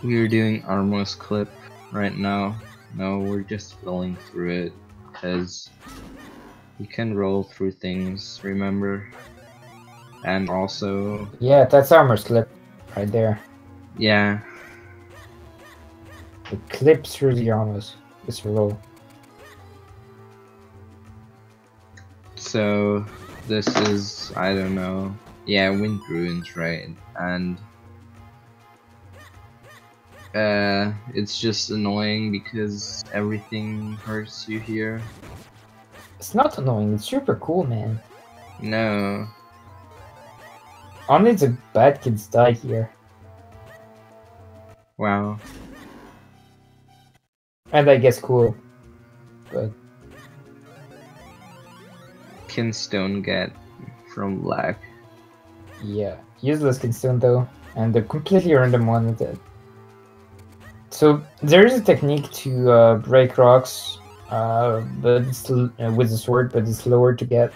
we're doing Armor's clip right now. No, we're just rolling through it because you can roll through things, remember? And also, yeah, that's Armor's clip right there. Yeah. It clips through the armors. This roll. So this is, I don't know. Yeah, Wind Ruins, right? And it's just annoying because everything hurts you here. It's not annoying. It's super cool, man. No. Only the bad kids die here. Wow. And I guess cool. But Can Stone get from Black? yeah, useless Kinstone though, and the completely random one with it. So there is a technique to break rocks, but it's with a sword, but it's slower to get.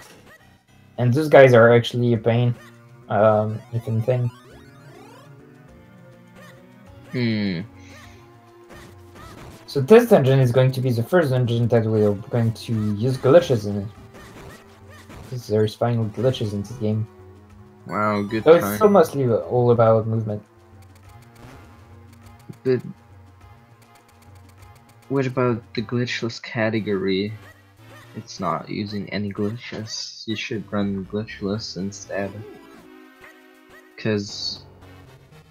And those guys are actually a pain, if anything. So this dungeon is going to be the first dungeon that we're going to use glitches in it. Because there's final glitches in this game. Wow, good So time. it's still mostly all about movement. But what about the glitchless category? It's not using any glitches. You should run glitchless instead. Cause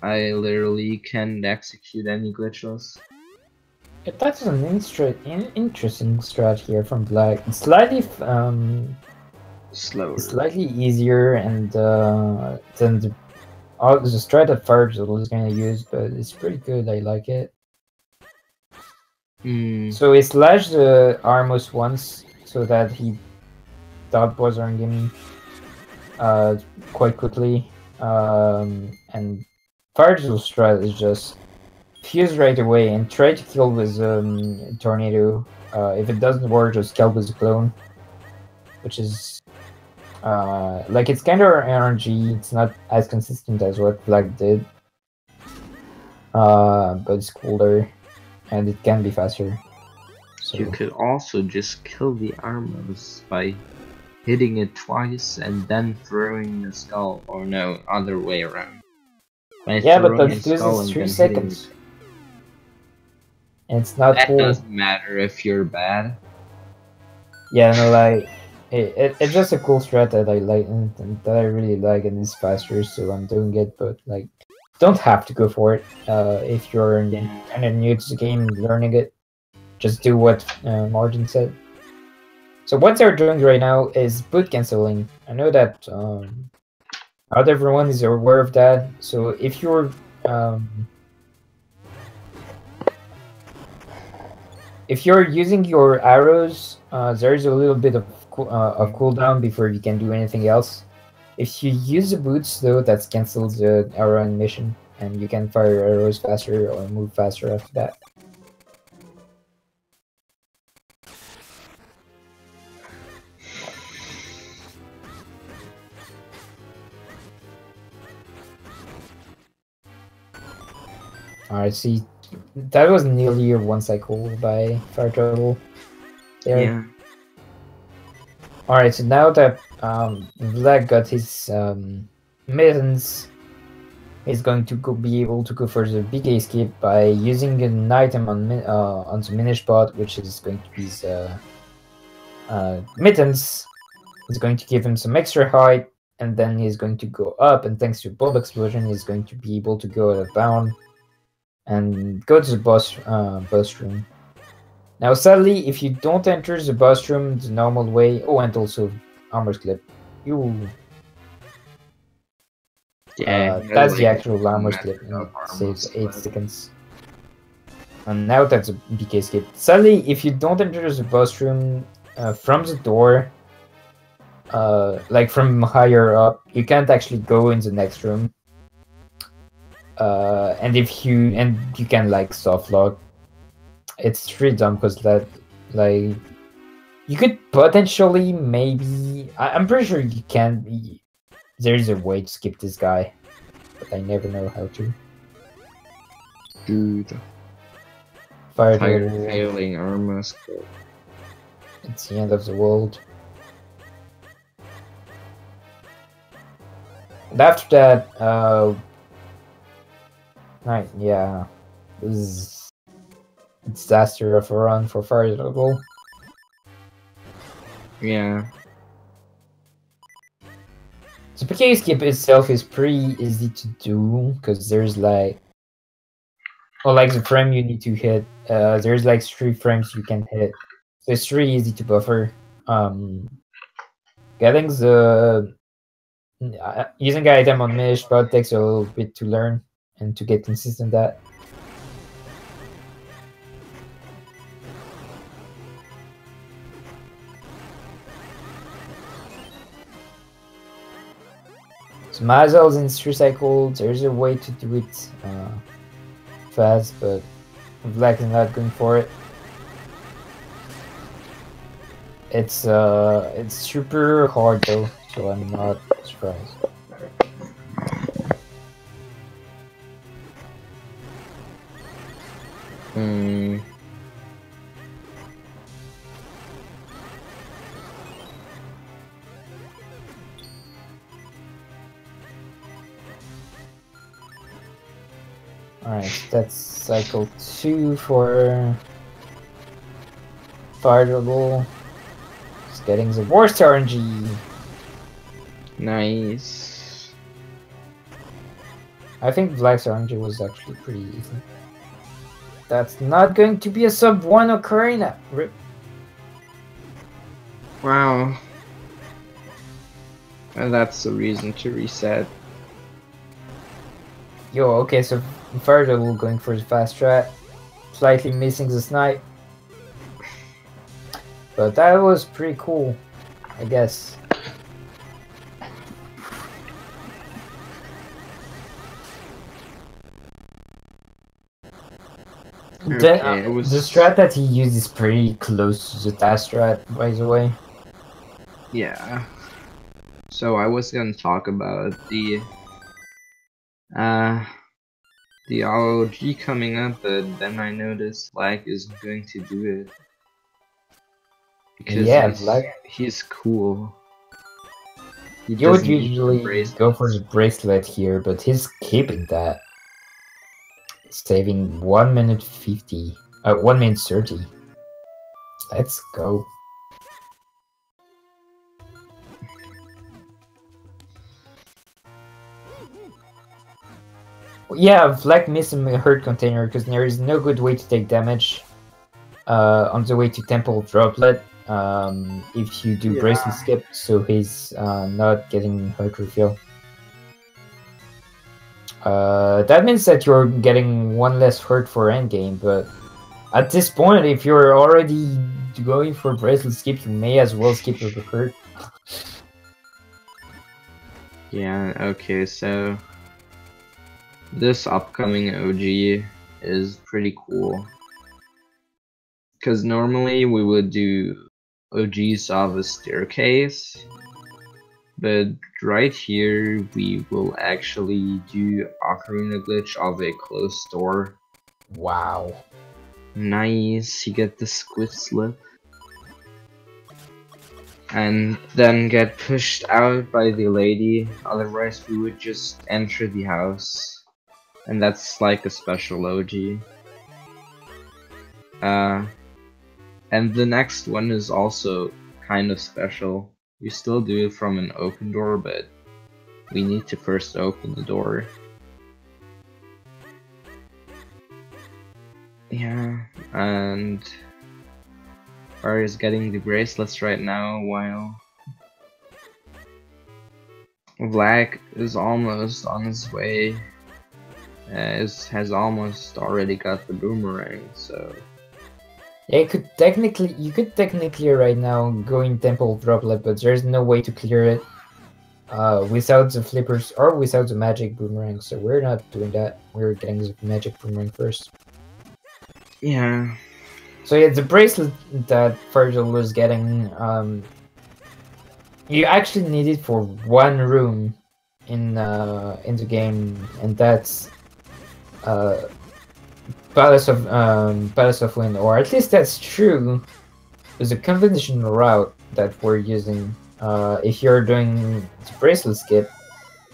I literally can't execute any glitchless. That's an interesting strat here from Black. It's slightly Slower. slightly easier and than the strat that Fir3turtle is gonna use, but it's pretty good. I like it. So he slashed the Armos once so that he dodged buzzer and gimme quite quickly. And Fir3turtle's strat is just fuse right away and try to kill with tornado. If it doesn't work, just kill with a clone, which is like it's kind of RNG. It's not as consistent as what Black did, but it's cooler and it can be faster. So You could also just kill the Armos by hitting it twice and then throwing the skull, or no, other way around. By yeah, but throwing that the skull loses and 3 then seconds. hitting And it's not That cool. doesn't matter if you're bad. Yeah, no, like it's just a cool strat that I like and that I really like, and it's faster, so I'm doing it. But like, don't have to go for it if you're kind of new to the game, learning it. Just do what Martin said. So what they're doing right now is boot canceling. I know that not everyone is aware of that. So if you're using your arrows, there's a little bit of cooldown before you can do anything else. If you use the boots, though, that cancels the arrow animation, and you can fire arrows faster or move faster after that. Alright, see, that was nearly a one cycle by Fir3turtle. Yeah. Alright, so now that Black got his mittens, he's going to be able to go for the big escape by using an item on the Minish bot, which is going to be the mittens. It's going to give him some extra height, and then he's going to go up, and thanks to Bulb Explosion, he's going to be able to go out of bound and go to the boss room. Now, sadly, if you don't enter the boss room the normal way, oh, and also armor clip, that's the actual armor clip, and it saves 8 seconds. And now that's a BK skip. Sadly, if you don't enter the boss room from the door, like from higher up, you can't actually go in the next room. And you can like soft lock. It's really dumb because that, like, you could potentially maybe. I'm pretty sure you can. There's a way to skip this guy, but I never know how to. Dude. Fire failing armor skill. It's the end of the world. And after that, right, yeah, this is a disaster of a run for Fir3turtle. Yeah. The PK skip itself is pretty easy to do because there's like, well, like the frame you need to hit. There's like 3 frames you can hit, so it's really easy to buffer. Getting the using the item on Minish but takes a little bit to learn and to get consistent at. So Mazel's in 3 cycles. There's a way to do it fast, but Black is not going for it. It's super hard though, so I'm not surprised. Alright, that's cycle 2 for Fir3turtle. Just getting the worst RNG. Nice. I think Black's RNG was actually pretty easy. That's not going to be a sub 1 ocarina. RIP. Wow. And that's the reason to reset. Yo, okay, so Fir3turtle going for the fast strat. Slightly missing the snipe. But that was pretty cool, I guess. Okay, the strat that he used is pretty close to the task strat, by the way. Yeah. So I was gonna talk about the ROG coming up, but then I noticed Black isn't going to do it. Because Yeah, Black. he's cool. You would usually go for the bracelet here, but he's keeping that. Saving 1 minute 50. 1 minute 30. Let's go. Yeah, Black missed a hurt container because there is no good way to take damage on the way to Temple Droplet if you do bracelet skip, so he's not getting hurt refill. That means that you're getting 1 less hurt for endgame, but at this point, if you're already going for bracelet skip, you may as well skip your hurt. Yeah, okay, so this upcoming OG is pretty cool. Because normally we would do OGs of a staircase, but right here we will actually do Ocarina glitch of a closed door. Wow. Nice, you get the squid slip. And then get pushed out by the lady, otherwise we would just enter the house. And that's like a special OG. And the next one is also kind of special. You still do it from an open door, but we need to first open the door. Yeah, and Fire is getting the bracelets right now while Vlack is almost on his way. Has almost already got the boomerang, so Yeah, you could technically right now go in Temple Droplet, but there's no way to clear it without the flippers or without the magic boomerang. So we're not doing that. We're getting the magic boomerang first. yeah. So yeah, the bracelet that Fir3turtle was getting, you actually need it for one room in the game, and that's Palace of Wind, or at least that's true. There's a conventional route that we're using. If you're doing the bracelet skip,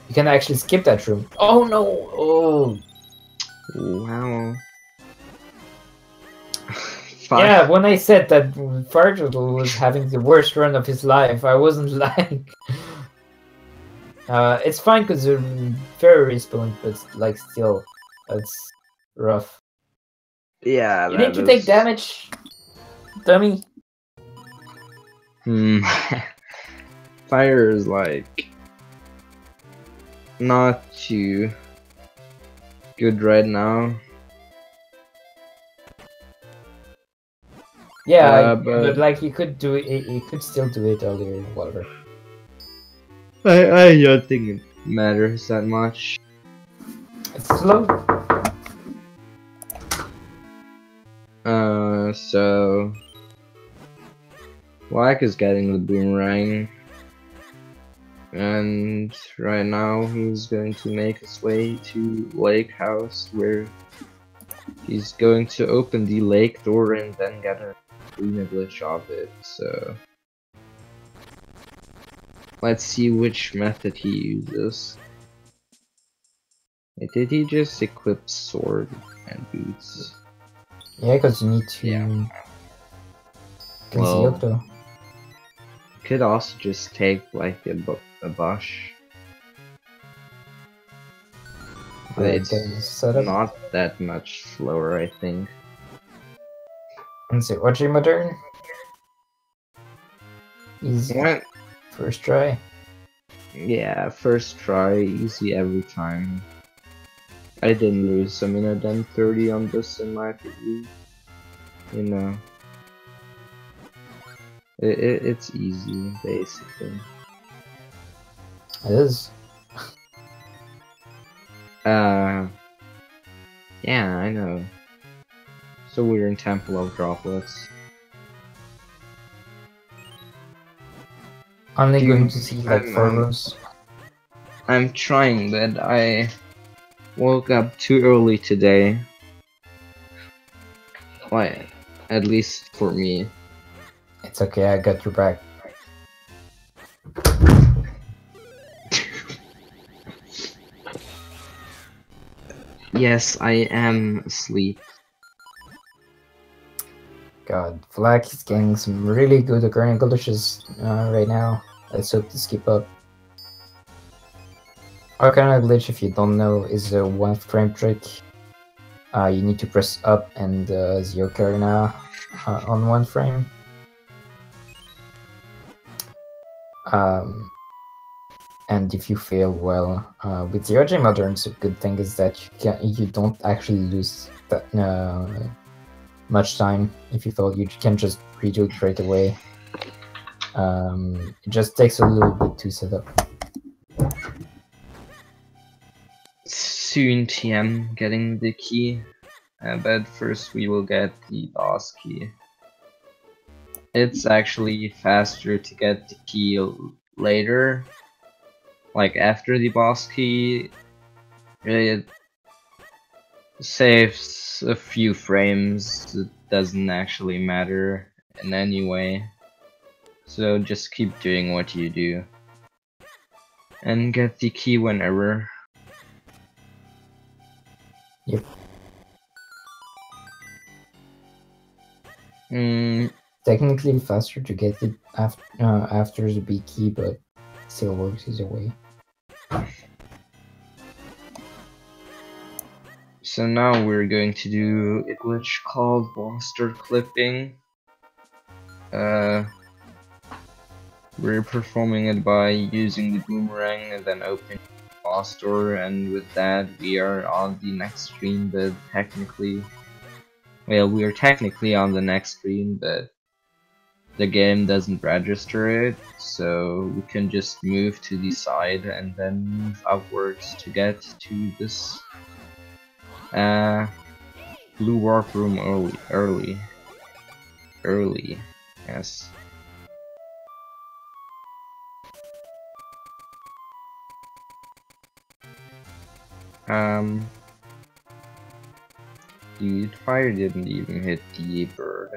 you can actually skip that room. Oh no! Oh Wow. yeah, when I said that Fir3turtle was having the worst run of his life, I wasn't like. It's fine because they're very respawned, but like still, that's rough. Yeah, You need to take damage, dummy. Fire is like not too good right now. Yeah, but but like you could do it. You could still do it earlier. Whatever. I don't think it matters that much. It's slow. So Black is getting the boomerang, and right now he's going to make his way to Lake House, where he's going to open the lake door and then get a green glitch of it. So let's see which method he uses. Did he just equip sword and boots? Yeah, because you need to. Yeah. Well, Well, could also just take like a bush. But it's not that much slower, I think. Let's see, what's your modern? Easy. What? First try. Yeah, first try, easy every time. I didn't lose a minute and 30 on this in my PV. You know. It's easy, basically. It is. Yeah, I know. So we're in Temple of Droplets. Only going to see like 4 rows. I'm trying, but I woke up too early today. Why? At least for me. It's okay, I got your back. Yes, I am asleep. God, Vlack is getting some really good occurring glitches right now. Let's hope to skip up. Ocarina glitch, if you don't know, is a 1 frame trick. You need to press up and the ocarina on 1 frame. And if you fail, well, with the OJ Moderns, a good thing is that you don't actually lose that much time. If you fail, you can just redo it right away. It just takes a little bit to set up. Soon TM getting the key, but first we will get the boss key. It's actually faster to get the key later, like after the boss key. It saves a few frames, it doesn't actually matter in any way. So just keep doing what you do and get the key whenever. Yep. Technically faster to get it after the B key, but still works either way. So now we're going to do a glitch called monster clipping. We're performing it by using the boomerang and then opening the boss door, and with that we are on the next screen, but technically, well, we are technically on the next screen, but the game doesn't register it, so we can just move to the side and then move upwards to get to this blue warp room early, yes. Dude, fire didn't even hit the bird.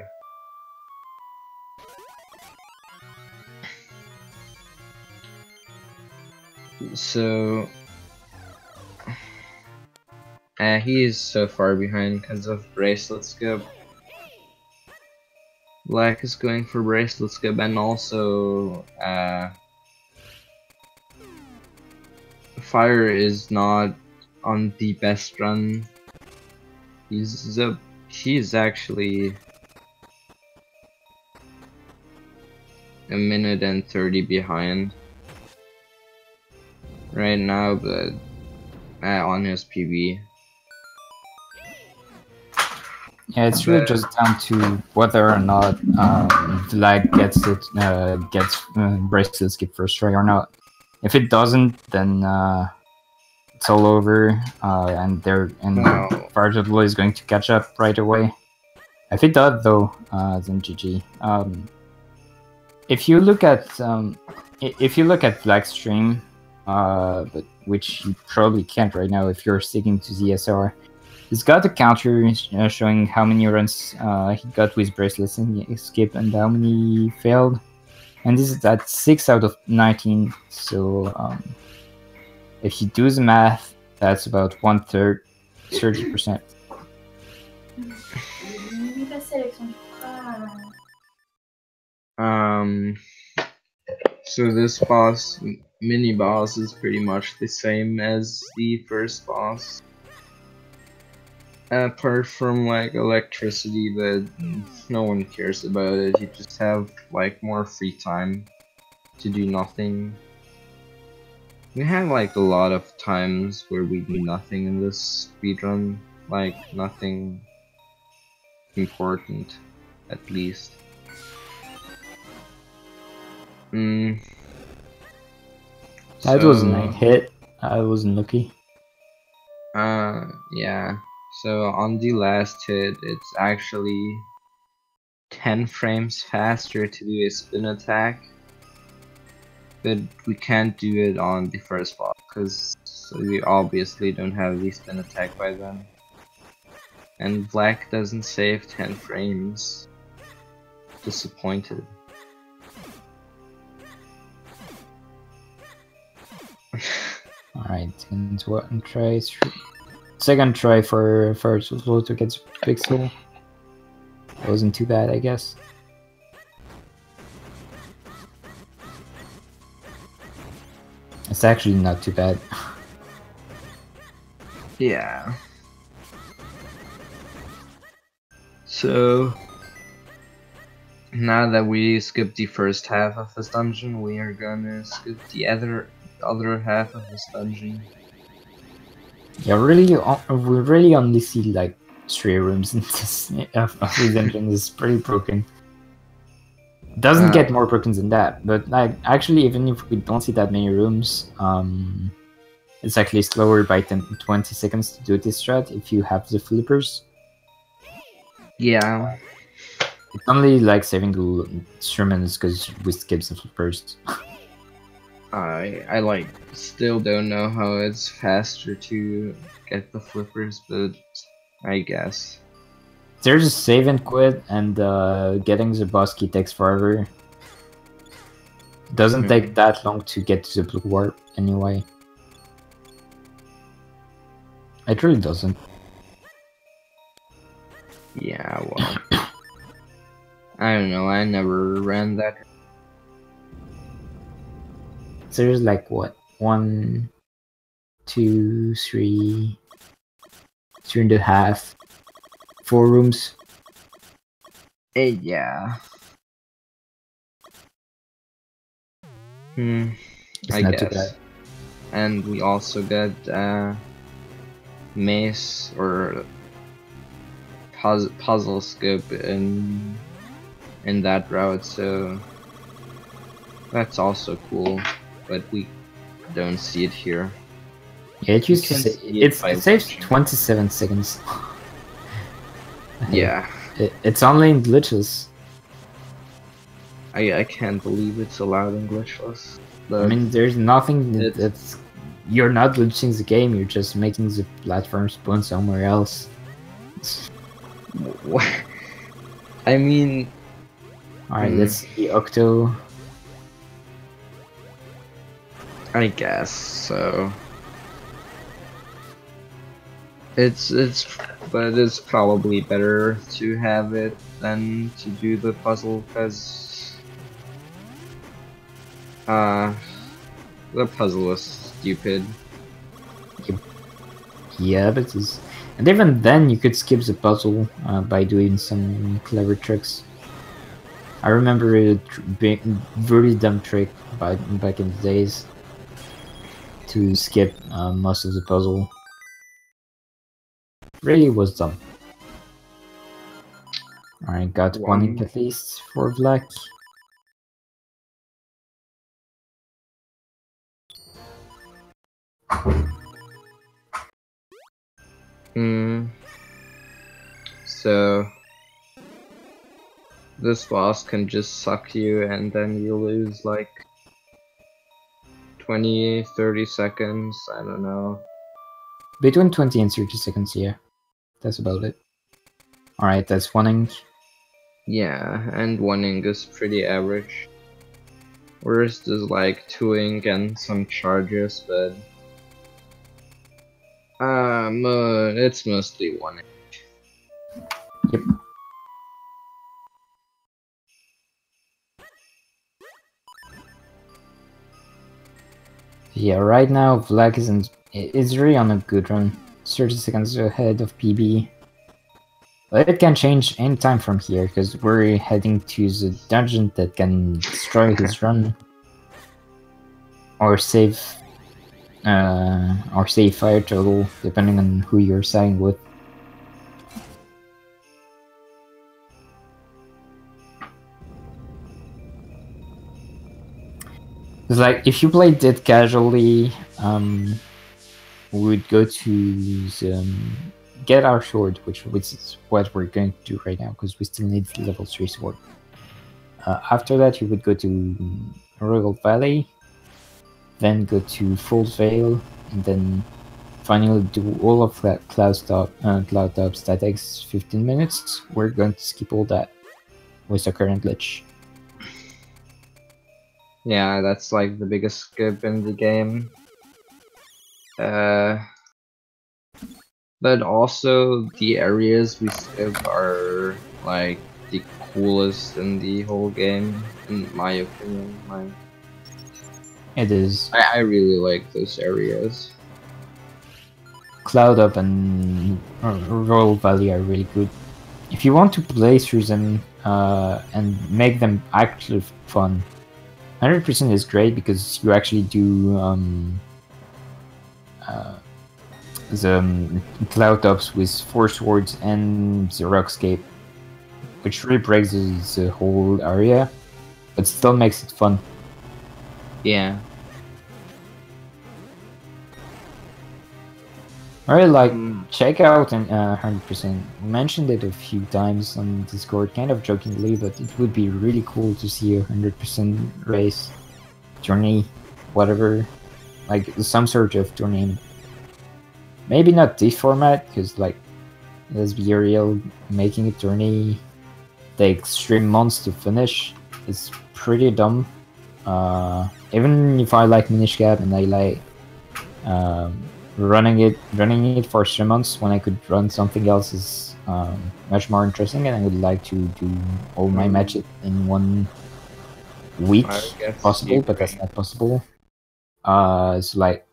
So he is so far behind because of bracelet skip. Black is going for bracelet skip, and also Fire is not on the best run. He's actually a minute and 30 behind right now, but on his PB. Yeah, it's really just down to whether or not Vlad gets bracelet skip first try or not. If it doesn't, then it's all over, and Fir3turtle is going to catch up right away. If it does, though, then GG. If you look at Vlak's stream, but which you probably can't right now if you're sticking to ZSR. He's got a counter showing how many runs he got with bracelets and skip and how many he failed. And this is at 6 out of 19. So if you do the math, that's about 1/3, 30%. So this mini boss is pretty much the same as the first boss. Apart from like electricity, but no one cares about it. You just have like more free time to do nothing. We had like a lot of times where we do nothing in this speedrun, like nothing important, at least. That was a nice hit. I wasn't lucky. Yeah. So on the last hit, it's actually 10 frames faster to do a spin attack, but we can't do it on the first boss because we obviously don't have the spin attack by then. And Black doesn't save 10 frames. Disappointed. Alright, and one try. Second try for Fir3turtle to get pixel. It wasn't too bad, I guess. It's actually not too bad. Yeah. So now that we skipped the first half of this dungeon, we are gonna skip the other half of this dungeon. Yeah, we really only see like 3 rooms in this dungeon. Is pretty broken. It doesn't get more broken than that, but like actually, even if we don't see that many rooms, it's actually slower by 20 seconds to do this strat if you have the flippers. Yeah. It's only like saving the instruments because we skip the flippers. I like still don't know how it's faster to get the flippers, but I guess. There's a save and quit, and getting the boss key takes forever. Doesn't take that long to get to the blue warp anyway. It really doesn't. Yeah, well. I don't know, I never ran that. There's like what, one 2, 3, 3.5, 4 rooms. Yeah. It's I not too guess. bad. And we also got maze or puzzle scope in that route, so that's also cool. But we don't see it here. Yeah, it used to can say see it by it saves watching. 27 seconds. Yeah, It's only in glitches. I can't believe it's allowed in glitchless. But I mean, there's nothing it's- that's. You're not glitching the game, you're just making the platform spawn somewhere else. what? I mean, Alright, let's see Octo. I guess so. But it's probably better to have it than to do the puzzle, because the puzzle is stupid. Yeah, but it's. And even then, you could skip the puzzle by doing some clever tricks. I remember a very dumb trick back in the days to skip most of the puzzle. Really was dumb. Alright, got one ink at least for Black. So this boss can just suck you and then you lose like 20-30 seconds, I don't know. Between 20 and 30 seconds, yeah. That's about it. Alright, that's one ink. Yeah, and one ink is pretty average. Worst is like 2 ink and some charges, but it's mostly 1 ink. Yep. Yeah, right now Black is really on a good run. 30 seconds ahead of PB. But it can change anytime from here, because we're heading to the dungeon that can destroy his run. Or save Fir3turtle, depending on who you're siding with. It's like, if you played it casually, we would go to the, get our sword, which is what we're going to do right now, because we still need level 3 sword. After that, you would go to Royal Valley, then go to Fool's Vale, and then finally do all of that Cloud Tops. That takes 15 minutes. We're going to skip all that with the current glitch. Yeah, that's like the biggest skip in the game. But also the areas we skip are like the coolest in the whole game, in my opinion. It is. I really like those areas. Cloud Up and Royal Valley are really good. If you want to play through them and make them actually fun, 100% is great, because you actually do the Cloud Tops with 4 swords and the Rockscape, which really breaks the whole area, but still makes it fun. Yeah. Alright, like, check out and 100%. Mentioned it a few times on Discord, kind of jokingly, but it would be really cool to see a 100% race, tourney, whatever, like some sort of tournament. Maybe not this format, because, like, let's be real, making a tourney takes 3 months to finish. It's pretty dumb. Even if I like Minish Cap and I like running it for 3 months when I could run something else is much more interesting, and I would like to do all my matches in 1 week, possible, but that's not possible. So like,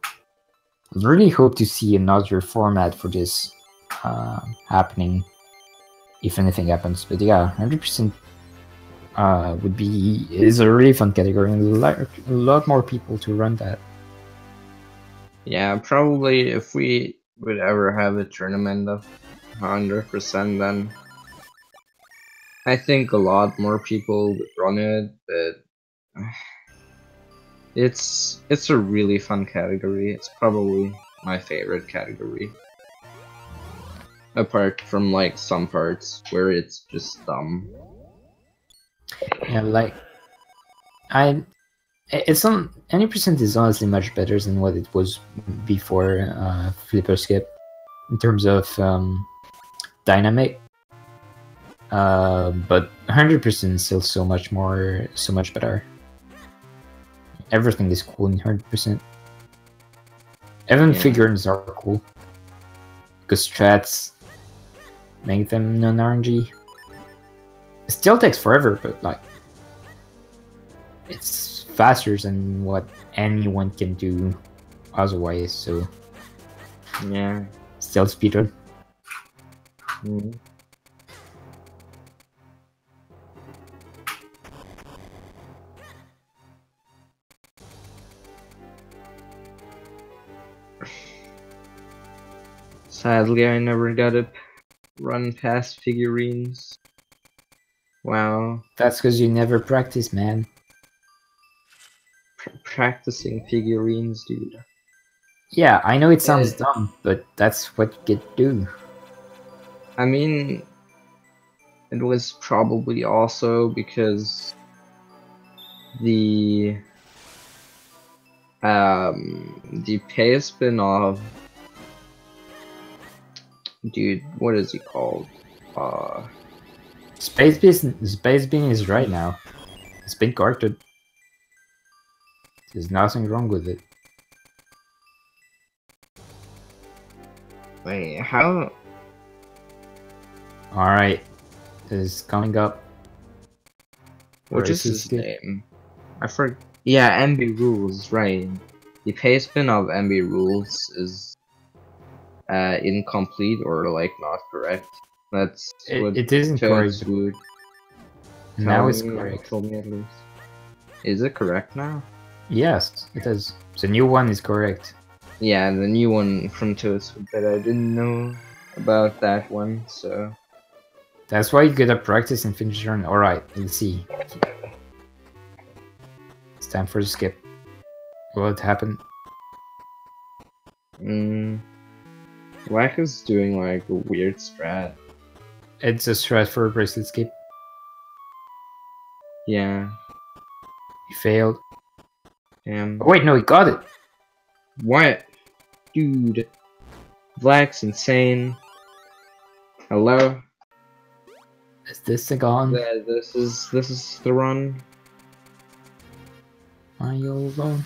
I really hope to see another format for this happening, if anything happens. But yeah, 100% is a really fun category, and a lot more people to run that. Yeah, probably if we would ever have a tournament of 100%, then I think a lot more people would run it, but it's a really fun category. It's probably my favorite category. Apart from like some parts where it's just dumb. Yeah, like it's on 90% is honestly much better than what it was before Flipper Skip in terms of dynamic. But 100% is still so much better. Everything is cool in 100%. Even figurines are cool because strats make them non-RNG. It still takes forever, but like it's faster than what anyone can do otherwise. So yeah, still speedrun. Mm. Sadly, I never got to run past figurines. Wow. That's because you never practice, man. Practicing figurines, dude. Yeah, I know it sounds dumb, but that's what you get to do. I mean, it was probably also because the pay spin-off, dude, what is he called? Space Bean is right now. It's been corrected. There's nothing wrong with it. Wait, how? Alright. Is coming up. What is his name? I forgot. Yeah, MB Rules, right. The pay spin-off MB Rules is incomplete or like not correct. That's what it isn't correct. Now it's correct. Told me at least. Is it correct now? Yes, it is. The new one is correct. Yeah, the new one from Toadstool, but I didn't know about that one, so... That's why you gotta practice and finish your run. Alright, let's see. It's time for the skip. What happened? Whack is doing like a weird strat. It's a strat for a bracelet skip. Yeah. He failed. Damn. Oh, wait, no, he got it! What? Dude. Vlack's insane. Hello? Is this the gone? Yeah, this is the run. Are you alone?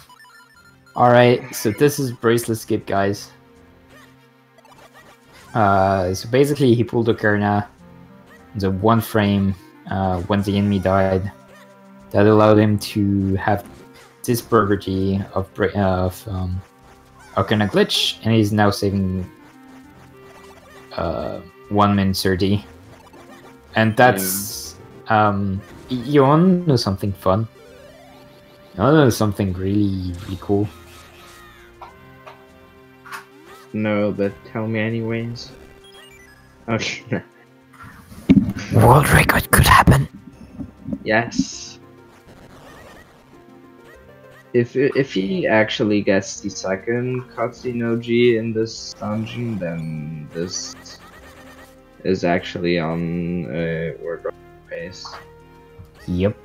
Alright, so this is bracelet skip, guys. So basically he pulled Ocarina, the one frame when the enemy died. That allowed him to have this property of Ocarina glitch, and he's now saving 1 minute 30. And that's you want to know something fun? You want to know something really cool? No, but tell me anyways. Oh sure. World record could happen. Yes. If he actually gets the second cutscene OG in this dungeon, then this is actually on world record pace. Yep.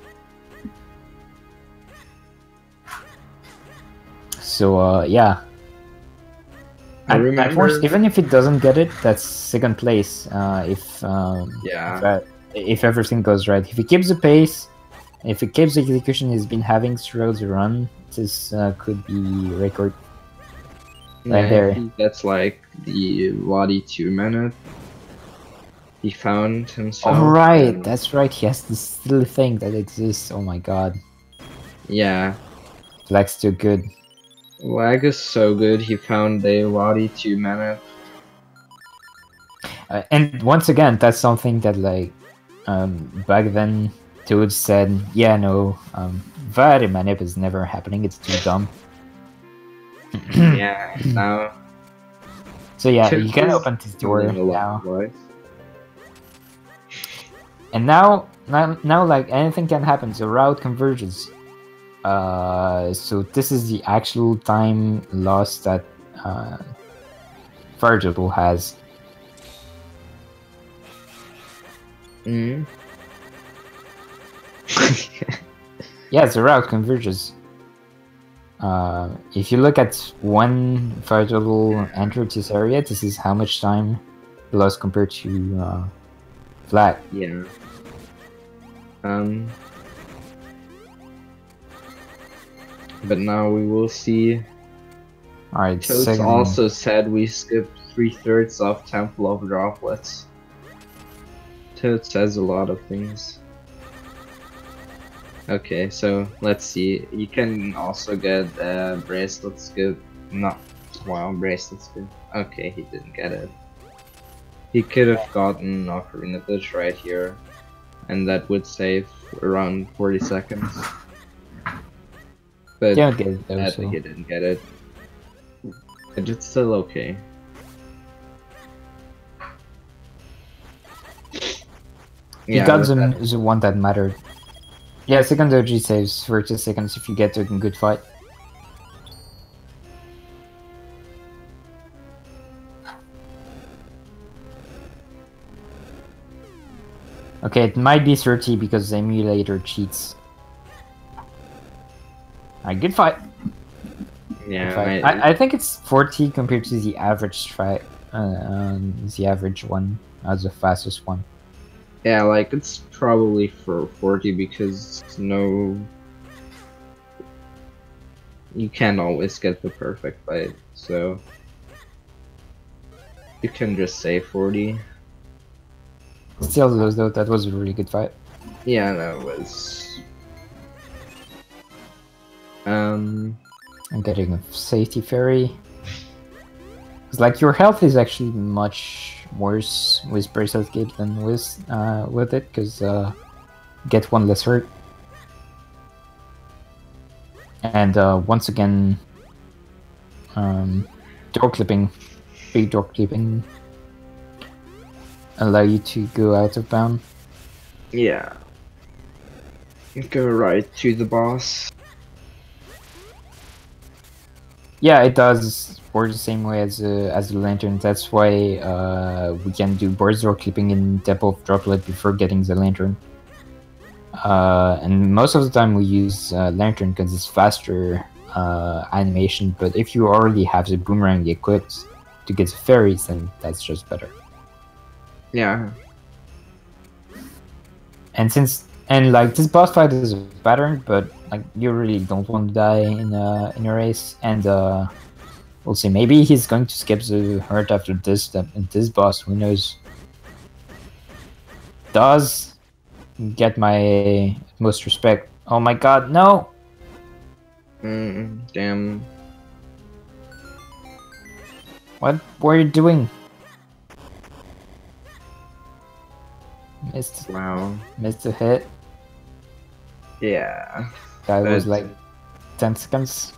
So yeah. I remember. At first, even if it doesn't get it, that's second place. If everything goes right, if it keeps the pace, if it keeps the execution he's been having throughout the run, this could be record. Right there. That's like the Wadi 2 minute. He found himself. Oh right, that's right. He has this little thing that exists. Oh my god. Yeah. Black's too good. Lag is so good, he found a Wadi 2 mana. And once again, that's something that like back then Toad said, yeah, no, Vari Manip is never happening. It's too dumb. Yeah, now. So yeah, Toad you can is open this door holding a lot now. of life. And now, like anything can happen. The route converges. So this is the actual time loss that Fir3turtle has. Mm. Yeah, the route converges. If you look at when Fir3turtle entered this area, this is how much time he lost compared to Black. Yeah. But now we will see. Alright, Toads second. also said we skipped 3/3 of Temple of Droplets. Toad says a lot of things. Okay, so let's see. You can also get bracelet skip. No, wow, bracelet skip. Okay, he didn't get it. He could have gotten Ocarina Glitch right here, and that would save around 40 seconds. But Don't get it though, sadly, so. he didn't get it. But it's still okay. He Yeah, got with that- the one that mattered. Yeah, second OG saves 30 seconds if you get to it in good fight. Okay, it might be 30 because the emulator cheats. Alright, good fight. yeah, Good fight. I think it's 40 compared to the average try, the average one as the fastest one. yeah, like it's probably for 40 because you can't always get the perfect fight, so you can just say 40. Still, though, that was a really good fight. Yeah, that was. I'm getting a safety fairy. It's like your health is actually much worse with bracelet cape than with it, because get one less hurt. And once again, door clipping, big door clipping, allow you to go out of bound. Yeah. Go right to the boss. Yeah, it does work the same way as the lantern. That's why we can do board door clipping in Temple of Droplet before getting the lantern. And most of the time we use lantern because it's faster animation. But if you already have the boomerang equipped to get the fairies, then that's just better. Yeah. And like this boss fight is a pattern, but like you really don't want to die in a race. And we'll see. Maybe he's going to skip the hurt after this boss. Who knows? Does get my most respect. Oh my god, no! Damn. What were you doing? Wow. Missed a hit. Yeah. That was But- like 10 seconds.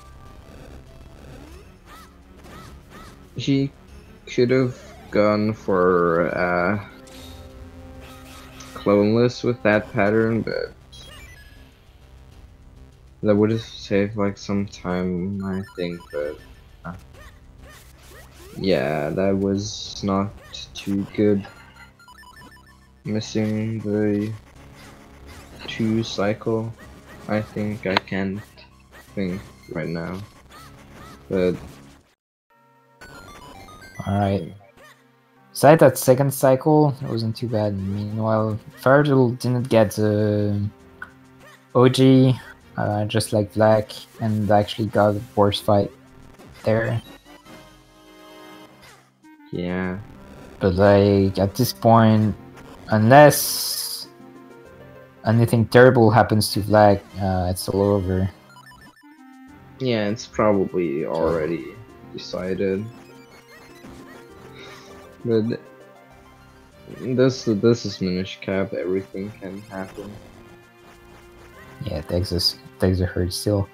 He could have gone for cloneless with that pattern, but that would have saved like some time, I think. But yeah, that was not too good. Missing the 2 cycle, I think. I can't think right now, but Alright. Besides that second cycle, it wasn't too bad. Meanwhile, Fir3turtle didn't get the OG, just like Black, and actually got a worse fight there. yeah. But like, at this point, unless anything terrible happens to Black, it's all over. Yeah, it's probably already decided. But this is Minish Cap. Everything can happen. Yeah, Texas a hurt still.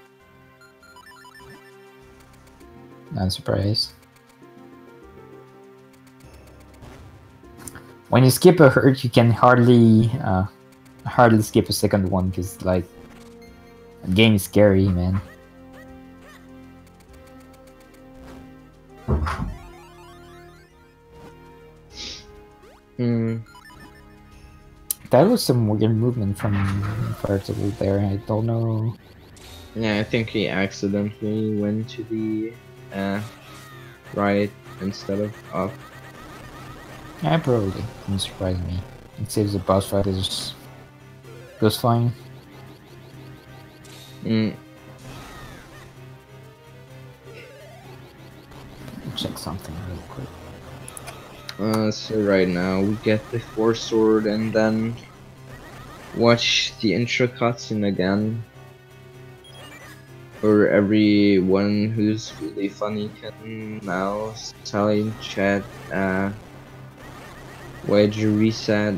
Not surprised. When you skip a hurt, you can hardly skip a second one because like the game is scary, man. Hmm. That was some weird movement from Fir3turtle there. I don't know. Yeah, I think he accidentally went to the right instead of up. Yeah, probably didn't surprise me. It saves the boss fight goes fine. Mm. Check something real quick. So right now we get the Force Sword and then watch the intro cutscene again. Or everyone who's really funny can now tell in chat, why'd you reset?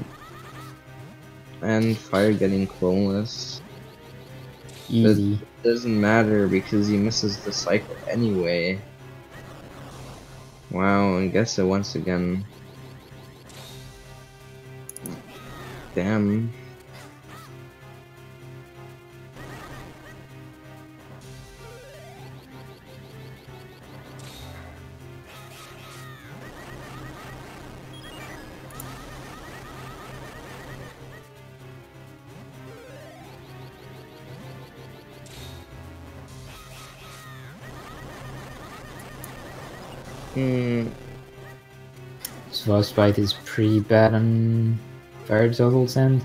And Fire getting cloneless. Easy. But it doesn't matter because he misses the cycle anyway. Wow, I guess it once again. Damn. Hmm. This boss fight is pretty bad on Fir3turtle's end.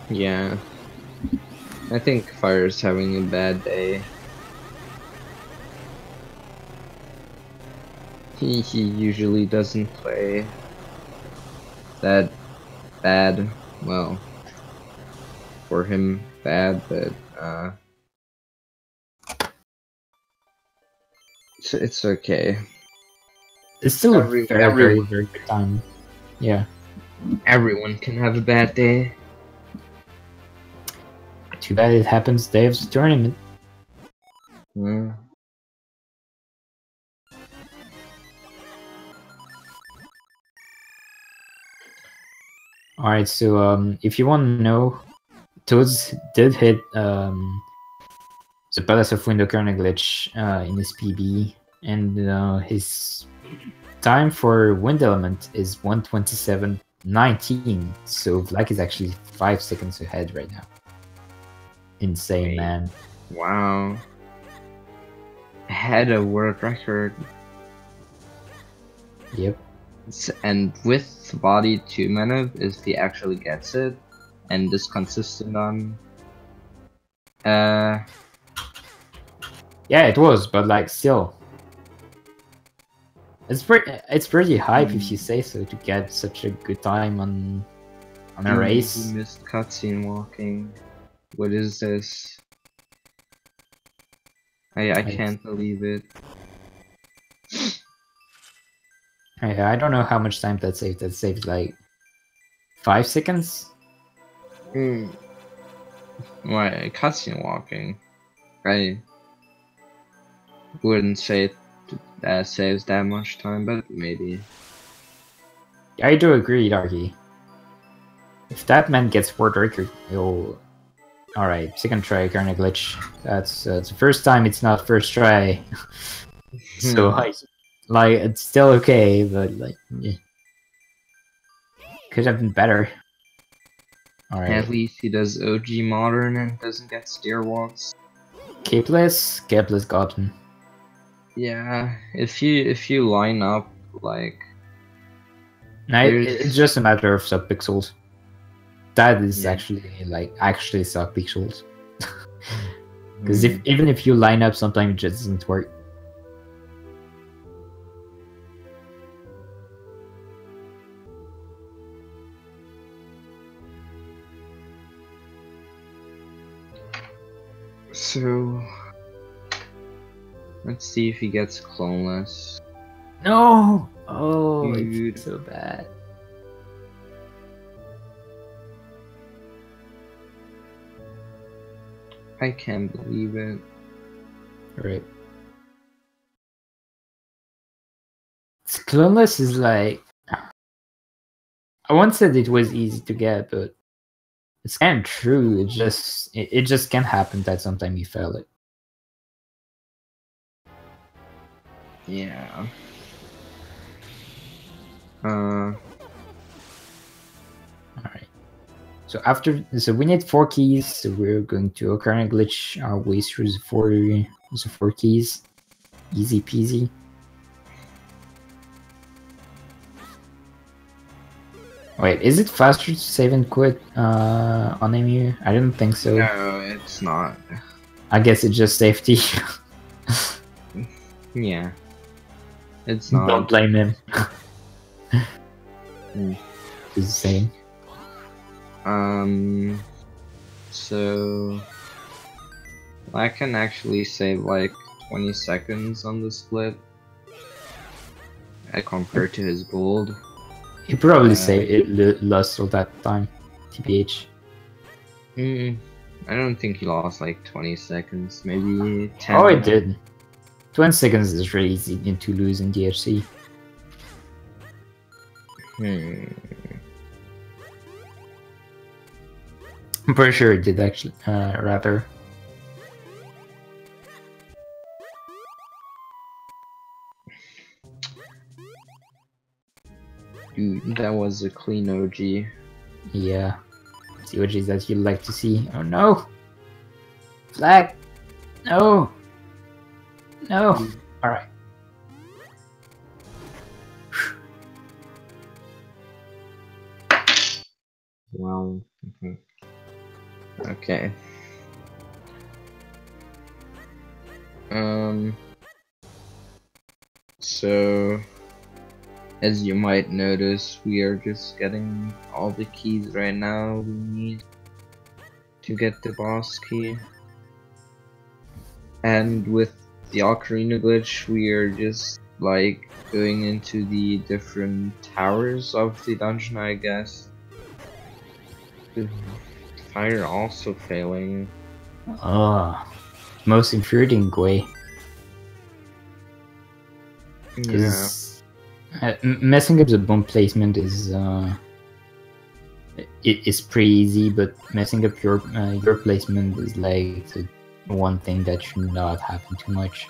Yeah. I think Fire's having a bad day. He usually doesn't play that bad. Well, for him, bad, but it's okay. It's still a very everyone, good time. Yeah. everyone can have a bad day. Too bad it happens day of the tournament. Hmm. Alright, so if you want to know, Toads did hit the Palace of Window Kernel glitch in his PB, and his time for Wind Element is 1:27:19, so Black is actually 5 seconds ahead right now. Insane, Wait. man. Wow. Had a world record. Yep. And with body 2 mana, if he actually gets it, and is consistent on Yeah, it was, but like still. It's pretty hype if you say so to get such a good time on a race. He missed cutscene walking. What is this? I can't believe it. I don't know how much time that saved. That saved like 5 seconds. Why cutscene walking? I wouldn't say it saves that much time, but maybe. I do agree, Darky. If that man gets world record, he'll. Alright, second try, Kernel glitch. That's the first time it's not first try. So, like, it's still okay, but, like, yeah. Could have been better. Alright. At least he does OG modern and doesn't get stair walks. Capeless gotten. Yeah, if you line up like. No, it's just a matter of sub-pixels. That is actually sub-pixels. Because even if you line up, sometimes it just doesn't work. So let's see if he gets cloneless. No! Oh, Dude. it's so bad. I can't believe it. Right. Cloneless is like... I once said it was easy to get, but it's kind of true. It just can happen that sometimes you fail it. Yeah. Alright. So we need 4 keys, so we're going to Ocarina glitch our way through the four keys. Easy peasy. Wait, is it faster to save and quit on Emu? I don't think so. No, it's not. I guess it's just safety. Yeah. It's not. Don't blame him. Mm. It's the same. So I can actually save like 20 seconds on the split compared to his gold. He probably saved it lost all that time. TBH. I don't think he lost like 20 seconds, maybe 10. Oh, it did. 20 seconds is really easy to lose in DHC. I'm pretty sure it did actually, rather. Dude, that was a clean OG. Yeah. See what is that you'd like to see. Oh no! Flag! No! No! Alright. Wow. Okay. So as you might notice, we are just getting all the keys right now we need to get the boss key. And with the Ocarina glitch, we are just like going into the different towers of the dungeon, I guess. Fire also failing. Most infuriating way. Yeah. Messing up the bomb placement is it's pretty easy, but messing up your placement is like the one thing that should not happen too much.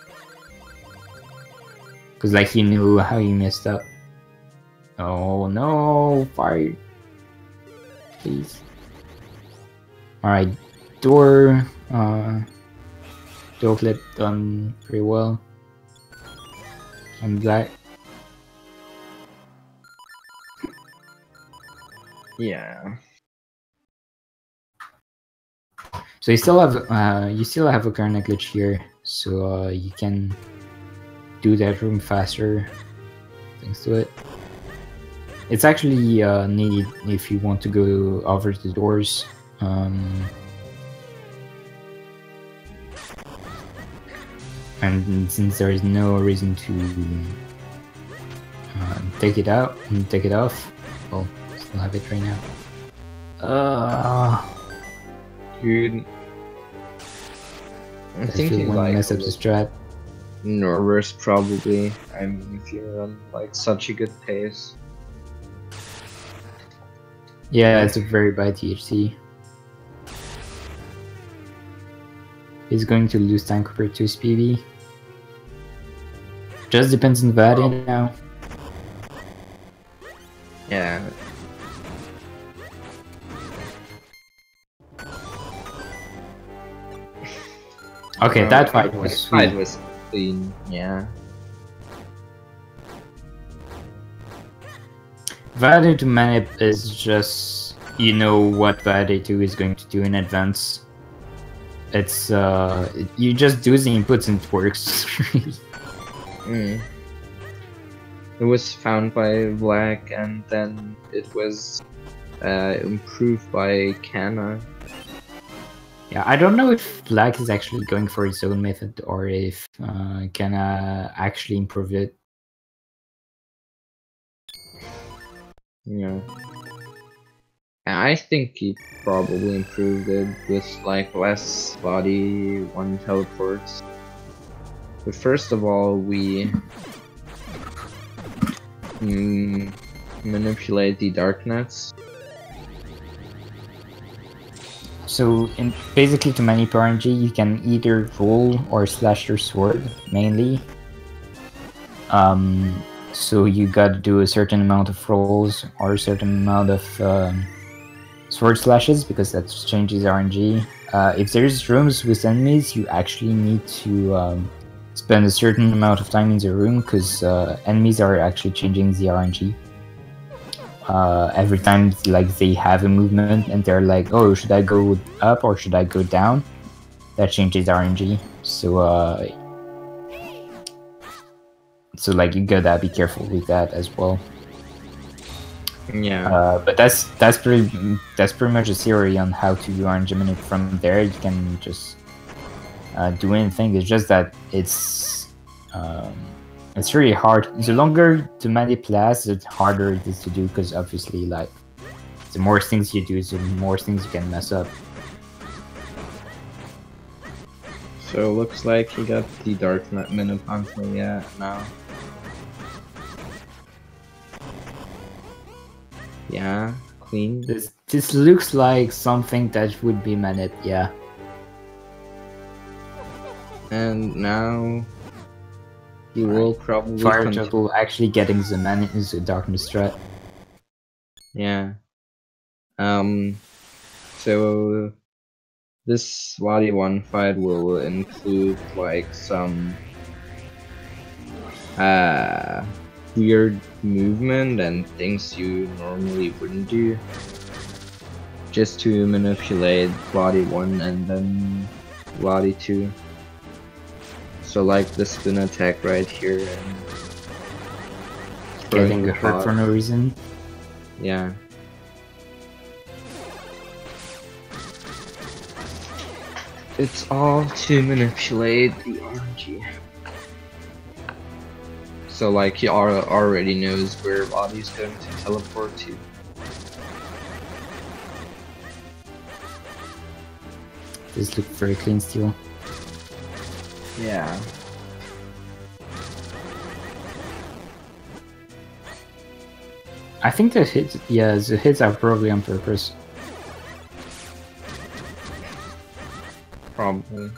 Cause like you knew how you messed up. Oh no, fire! Please. All right, door clip done pretty well. On black. Yeah. So you still have a current glitch here, so you can do that room faster thanks to it. It's actually needed if you want to go over the doors. And since there is no reason to take it out and take it off, well, still have it right now. Dude. I'm If you thinking want to like mess up the strat. nervous probably. I mean, if you're on like such a good pace. Yeah, it's a very bad THC. He's going to lose time compared to his PV. Just depends on Vadi now. Yeah. Okay, that fight was That sweet. fight was clean, yeah. Vadi to Manip is just, you know what Vadi 2 is going to do in advance. It's you just do the inputs and it works. It was found by Black and then it was improved by Kana. Yeah, I don't know if Black is actually going for its own method or if can actually improve it. Yeah. I think he probably improved it with like less body one teleports. But first of all, we manipulate the dark nets. So, basically, to manipulate RNG, you can either roll or slash your sword, mainly. So you gotta do a certain amount of rolls or a certain amount of sword slashes, because that changes RNG. If there's rooms with enemies, you actually need to spend a certain amount of time in the room, because enemies are actually changing the RNG. Every time like they have a movement and they're like, oh, should I go up or should I go down? That changes RNG. So like you gotta be careful with that as well. Yeah. But that's pretty much a theory on how to do RNG manip. From there you can just do anything. It's just that it's really hard. The longer the manip lasts, the harder it is to do, because obviously, like, the more things you do, the more things you can mess up. So looks like he got the dark net minute until now. Yeah, clean. This looks like something that would be manip, yeah. And now he will probably Fir3turtle actually getting the manip is the darkness threat. Yeah. So this Wadi 1 fight will include like some weird movement and things you normally wouldn't do, just to manipulate Wadi 1 and then Wadi 2. So like the spin attack right here and getting hurt for no reason. Yeah. It's all to manipulate the RNG. So like he already knows where Body's going to teleport to. This looks very clean still. Yeah. I think the hits, yeah, the hits are probably on purpose. Probably.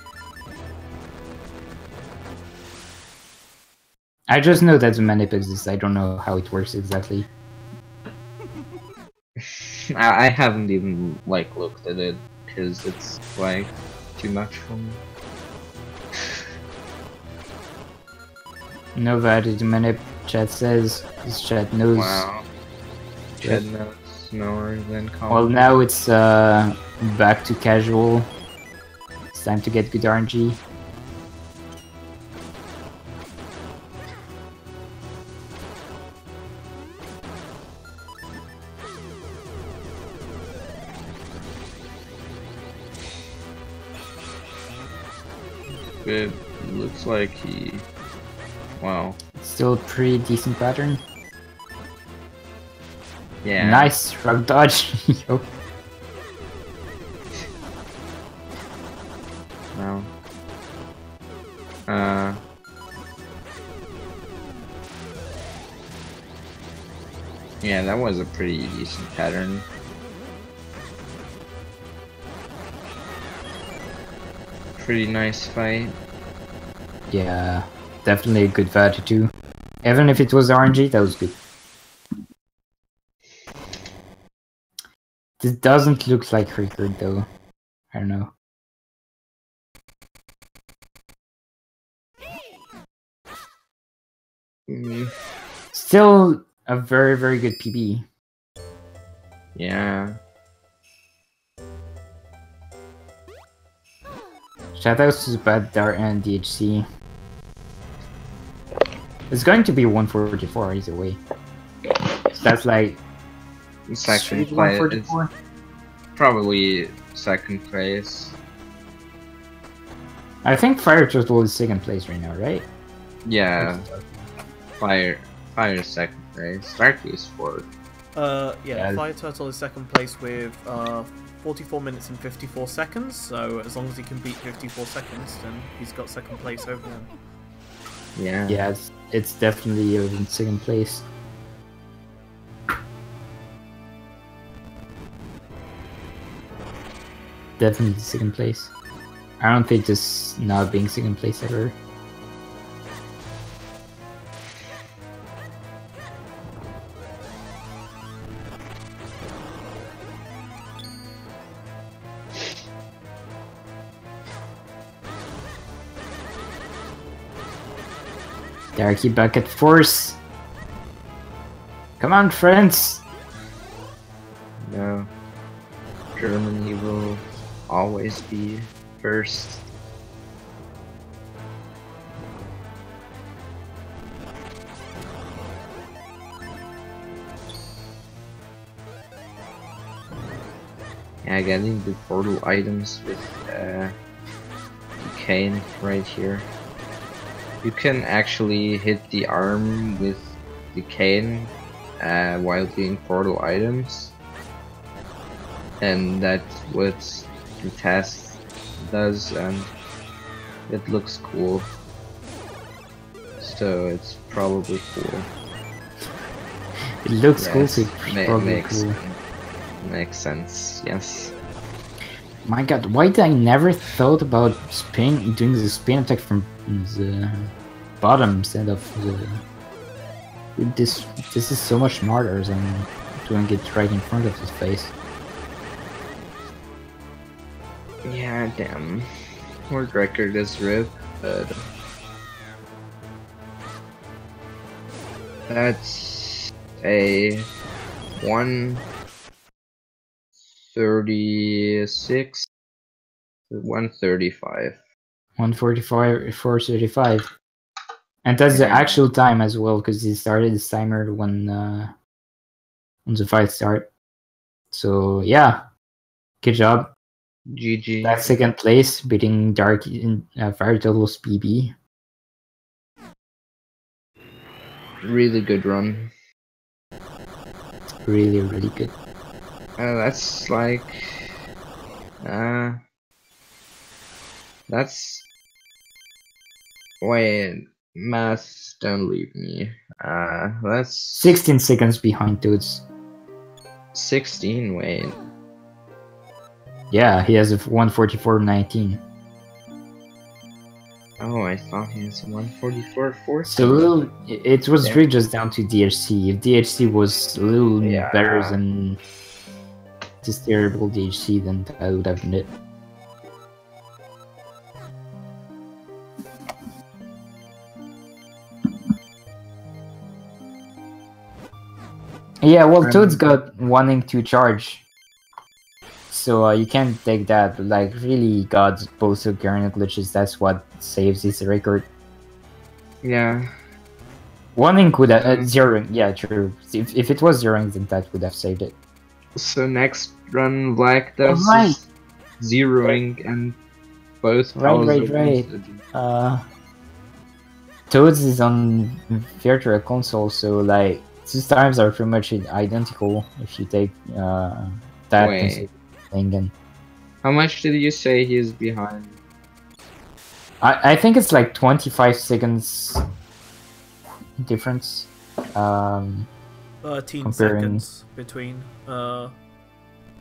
I just know that the manip exists. I don't know how it works exactly. I haven't even like looked at it because it's like too much for me. No value to manip, chat says. This chat knows. Wow. Chat knows more than common. Well, now it's back to casual. It's time to get good RNG. It looks like he... Wow. Still a pretty decent pattern. Yeah. Nice rug dodge. Yo. Wow. Yeah, that was a pretty decent pattern. Pretty nice fight. Yeah, definitely a good value too. Even if it was RNG, that was good. This doesn't look like record though. I don't know. Still a very, very good PB. Yeah. Shoutouts to Bad Dart and DHC. It's going to be 144 either way. So that's like Second straight place. 144. Probably second place. I think Fir3turtle is second place right now, right? Yeah, Fire second place. Starkey is fourth. Yeah, Yeah. Fir3turtle is second place with 44 minutes and 54 seconds. So as long as he can beat 54 seconds, then he's got second place over him. Yeah. Yeah, it's definitely in second place. Definitely second place. I don't think this not being second place ever. Darky bucket force. Come on, friends. No. Germany will always be first. Yeah, getting the portal items with Cane right here. You can actually hit the arm with the cane while doing portal items, and that's what the test does, and it looks cool. So it's probably cool. It looks cool, Yes, so it's probably cool. Makes sense. Yes. My god, why did I never thought about doing the spin attack from the bottom instead of the... This is so much smarter than doing it right in front of his face. Yeah, damn. World record is RIP, but that's a 136 135. 145, 435. And that's the actual time as well, because he started his timer when the fight start. So yeah, good job. GG. That's second place, beating Dark in Fir3turtle's PB. Really good run. Really, really good. That's like that's wait, math don't leave me. That's 16 seconds behind Toads. 16. Wait, Yeah, he has a 144.19. oh, I thought he was 144.40. So it was Yeah. really just down to DHC. If DHC was a little Yeah. better than this terrible DHC, then that would have been it. Yeah, well, Toad's got wanting to charge, so you can't take that. But like, really, got both of Garnet glitches. That's what saves his record. Yeah. Wanting could have zeroing. Yeah, true. If it was zeroing, then that would have saved it. So next run, Black does Right. zeroing and both Right, powers right, of- Toads is on Virtual Console, so like these times are pretty much identical if you take that Wait. thing. And How much did you say he is behind? I think it's like 25 seconds difference. 13 Comparing- seconds between.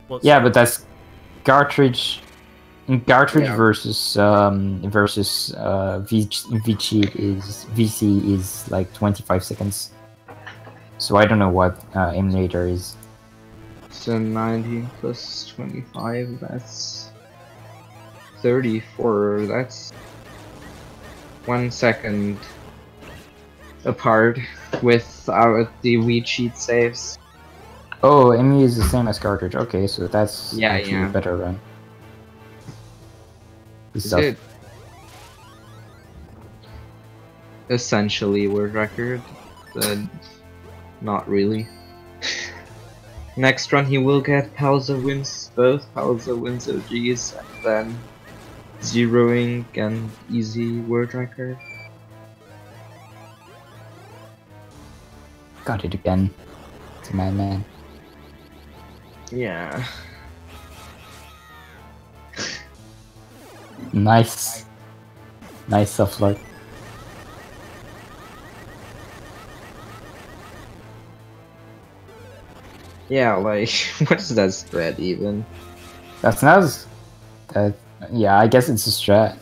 What's Yeah, but that's cartridge. Cartridge Yeah. versus VC is like 25 seconds. So I don't know what emulator is. So 19 plus 25, that's 34. That's 1 second apart without the Wii cheat saves. Oh, MU is the same as cartridge. Okay, so that's Yeah, actually yeah. a better run. Good Is stuff. it essentially world record, but not really. Next run he will get Palza wins, both Palza wins OGs, and then zeroing and easy word record. Got it again. It's a madman. Yeah. Nice. Nice soft luck. Yeah, like, what is that spread even? That's nice. Yeah, I guess it's a strat.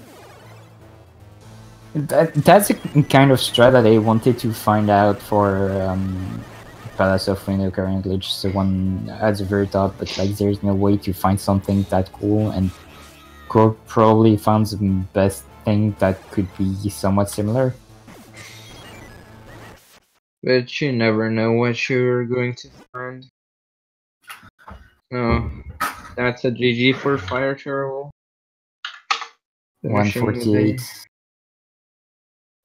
That's a kind of strat that I wanted to find out for Palace of Window Current Glitch, the one at the very top, but like there's no way to find something that cool, and Core probably found the best thing that could be somewhat similar. But you never know what you're going to find. No, that's a GG for Fir3turtle. 148.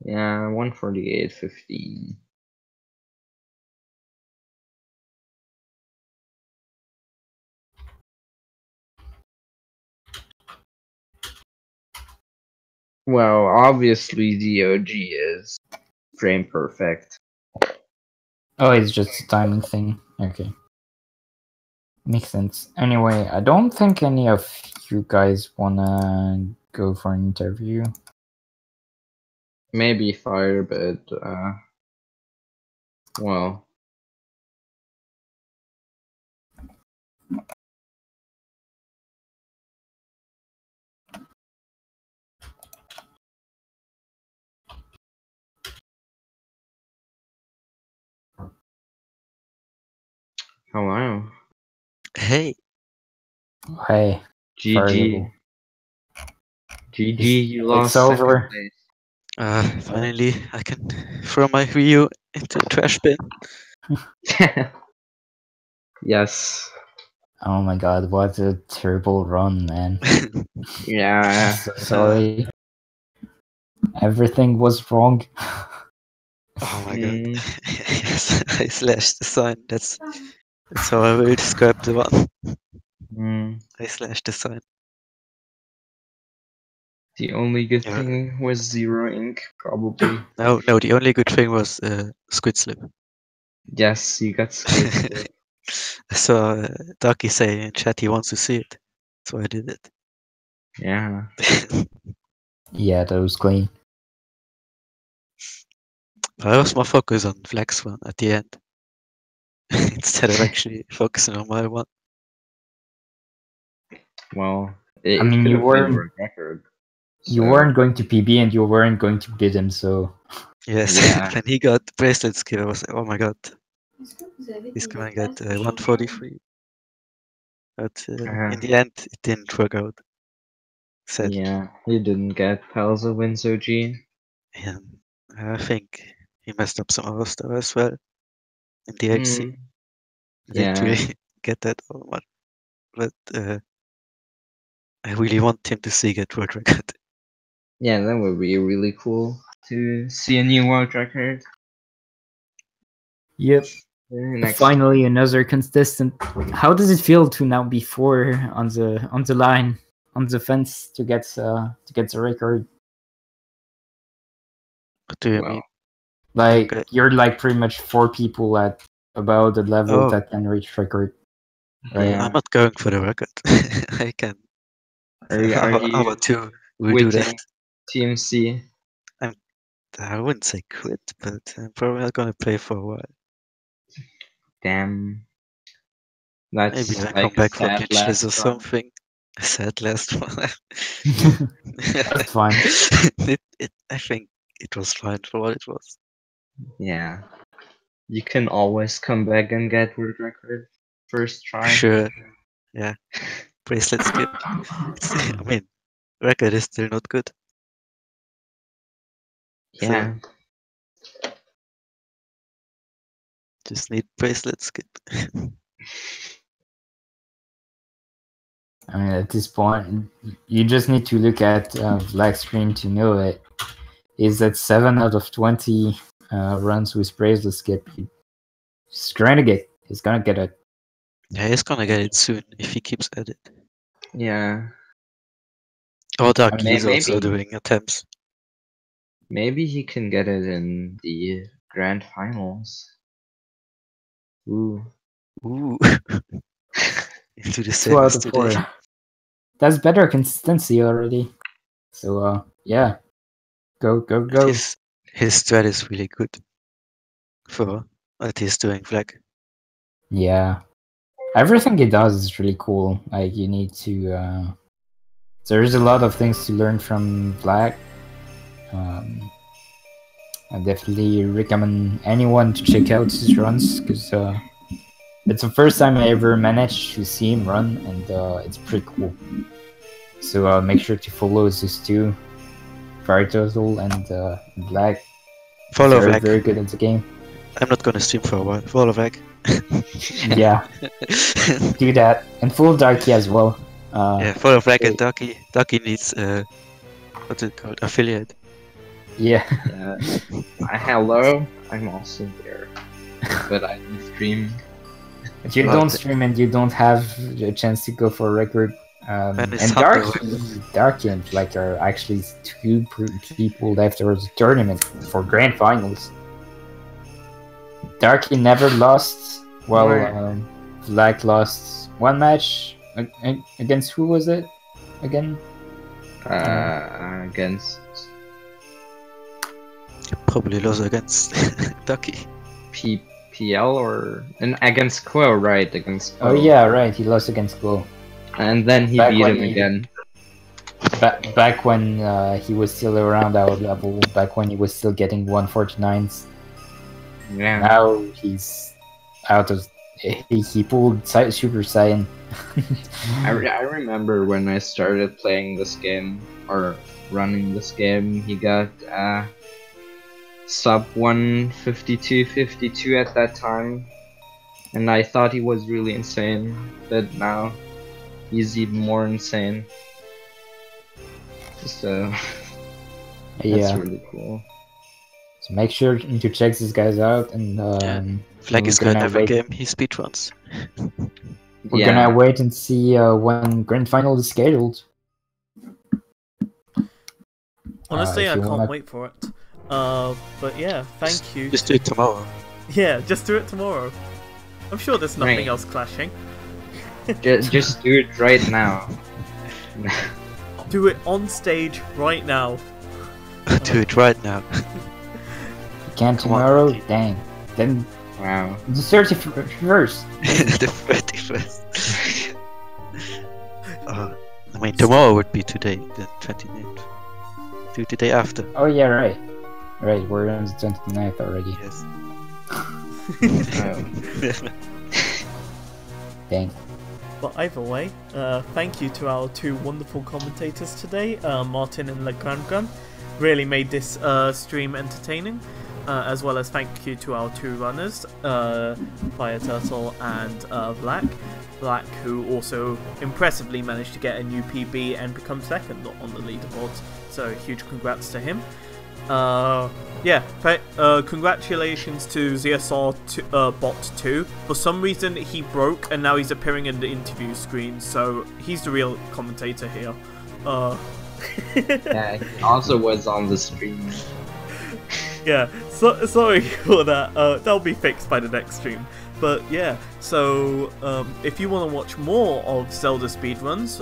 Yeah, 148.15. Well, obviously the OG is frame perfect. Oh, it's just a timing thing. Okay. Makes sense. Anyway, I don't think any of you guys wanna go for an interview. Maybe Fire, but well. Hello. Hey, Hey, GG. GG, you lost it's over. second finally I can throw my Wii U into the trash bin. place. Yes. Oh my god, what a terrible run, man. Yeah. So sorry. Everything was wrong. Oh my god. Mm, Yes, I slashed the sign. That's how I will describe the one. mm. I slashed the sign. The only good Yeah. thing was zero ink, probably. No, the only good thing was Squid Slip. Yes, you got squid. I saw Ducky say in chat he wants to see it, so I did it. Yeah. Yeah, that was clean. I was more focused on Flex one at the end instead of actually focusing on my one. Well, I it mean, could you have been weren't world record. you so- weren't going to PB and you weren't going to beat him, so Yes, Yeah. when he got bracelet skill, I was like, oh my god, he's gonna get 143. But in the end, it didn't work out. Sadly. Yeah, he didn't get Pals of Wins OG. And I think he messed up some other stuff as well in the HC. Mm, I didn't yeah. really get that all much, but I really want him to see get world record. Yeah, that would be really cool to see a new world record. yep. Next. Finally another contestant. How does it feel to now be 4 on the line, on the fence to get the record? What do you Well, mean? Like Okay. you're like pretty much 4 people at about the level Oh. that can reach record. Right? Yeah. I'm not going for the record. I can. Are you How about you? We do that. quitting Team C? I wouldn't say quit, but I'm probably not gonna play for a while. Damn. That's Maybe I like come back a for sad pitchless last or run. something. A sad last one. That's fine. I think it was fine for what it was. Yeah. You can always come back and get world record first try. Sure. Yeah. Bracelet skip. I mean, record is still not good. Yeah. Just need bracelet skip. I mean, at this point, you just need to look at black screen to know it. Is that 7 out of 20 runs with bracelet skip? He's gonna get. He's gonna get it. Yeah, he's gonna get it soon if he keeps at it. Yeah. Oh, Ducky is maybe also doing attempts. maybe he can get it in the grand finals. Ooh. Ooh. Into the 2 out semis of today. 4. That's better consistency already. So yeah, go. And his strat is really good for what he's doing flag. Yeah, everything he does is really cool. Like you need to. There's a lot of things to learn from Vlad. I definitely recommend anyone to check out his runs because it's the first time I ever managed to see him run, and it's pretty cool. So make sure to follow these two, Fir3turtle and Vlad. Follow Very, flag. very good at the game. I'm not gonna stream for a while. Follow flag. Yeah, do that, and follow Darky as well. Yeah, follow flag and Ducky. Ducky needs what's it called? Affiliate. Yeah. Hello, I'm also there, but I don't stream. If you don't stream and you don't have a chance to go for a record, and Darky and Fleck are actually two people left over the tournament for grand finals. Darky never lost, while Fleck lost one match against who was it again? Against probably lost against Ducky. PL or against Quo, right? Against Quo. Oh yeah, right. He lost against Quo, and then he beat him again. Back when he was still around our level, back when he was still getting 149s. Yeah. Now he's out of. He pulled Super Saiyan. I remember when I started playing this game or running this game, he got sub 152 at that time, and I thought he was really insane, but now he's even more insane. So that's really cool. So make sure to check these guys out, and Flag is good every game he speedruns. We're gonna wait and see when grand final is scheduled. Honestly, I can't wait for it. But yeah, thank you. Just do it tomorrow. Yeah, just do it tomorrow. I'm sure there's nothing else clashing. just do it right now. Do it on stage right now. Do it right now. Can't tomorrow? Dang. Then wow. The 31st. The 31st. I mean, tomorrow would be today, the 29th. Do the day after. Oh yeah, right. Right, we're on the 29th already. Yes. Dang. But either way, thank you to our two wonderful commentators today, Martin and Legrand. Really made this stream entertaining. As well as thank you to our two runners, Fir3turtle and Vlack, who also impressively managed to get a new PB and become second on the leaderboard. So huge congrats to him. Congratulations to ZSR Bot 2. For some reason he broke and now he's appearing in the interview screen, so he's the real commentator here. Yeah, he also was on the stream. Yeah, so sorry for that. That'll be fixed by the next stream. But yeah, so if you want to watch more of Zelda speedruns,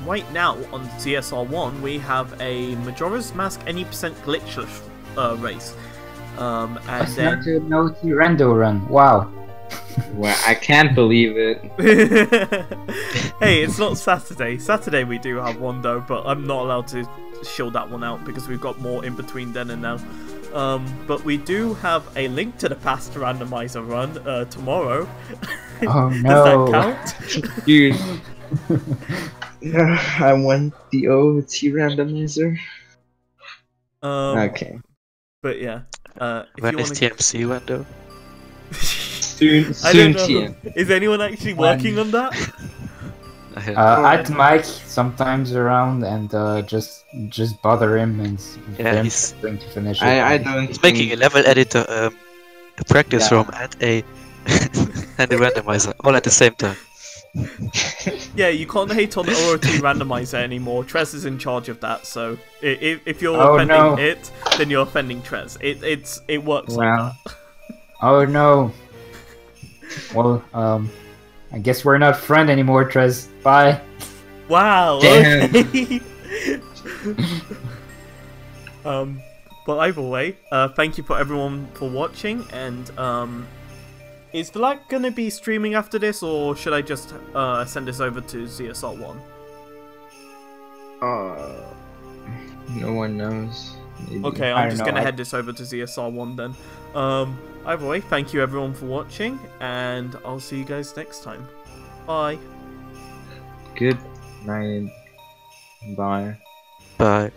right now on ZSR1 we have a Majora's Mask any percent glitchless race. And then not a naughty rando run. Wow. Well, I can't believe it. Hey, it's not Saturday. Saturday we do have one though, but I'm not allowed to show that one out because we've got more in between then and now. But we do have a link to the past randomizer run tomorrow. Oh no! Does that count? Dude. I want the OT randomizer. Okay. But yeah. When is TMC window? Soon TM. Is anyone actually working on that? Add Mike sometimes around and just bother him and he's going to finish it. I don't. He's making a level editor, a practice room, and a and a randomizer all at the same time. Yeah, you can't hate on the ORT randomizer anymore. Trez is in charge of that, so if you're Oh, offending no. it, then you're offending Trez. It works Well. like that. Oh no. Well, I guess we're not friends anymore, Trez. Bye. Wow. Damn. Okay. But either way, thank you for everyone for watching, and is Vlack gonna be streaming after this, or should I just send this over to ZSR1? No one knows. Maybe. Okay, I I'm don't just know, gonna I- head this over to ZSR1 then. Either way, thank you everyone for watching, and I'll see you guys next time. Bye. Good night. Bye. Bye.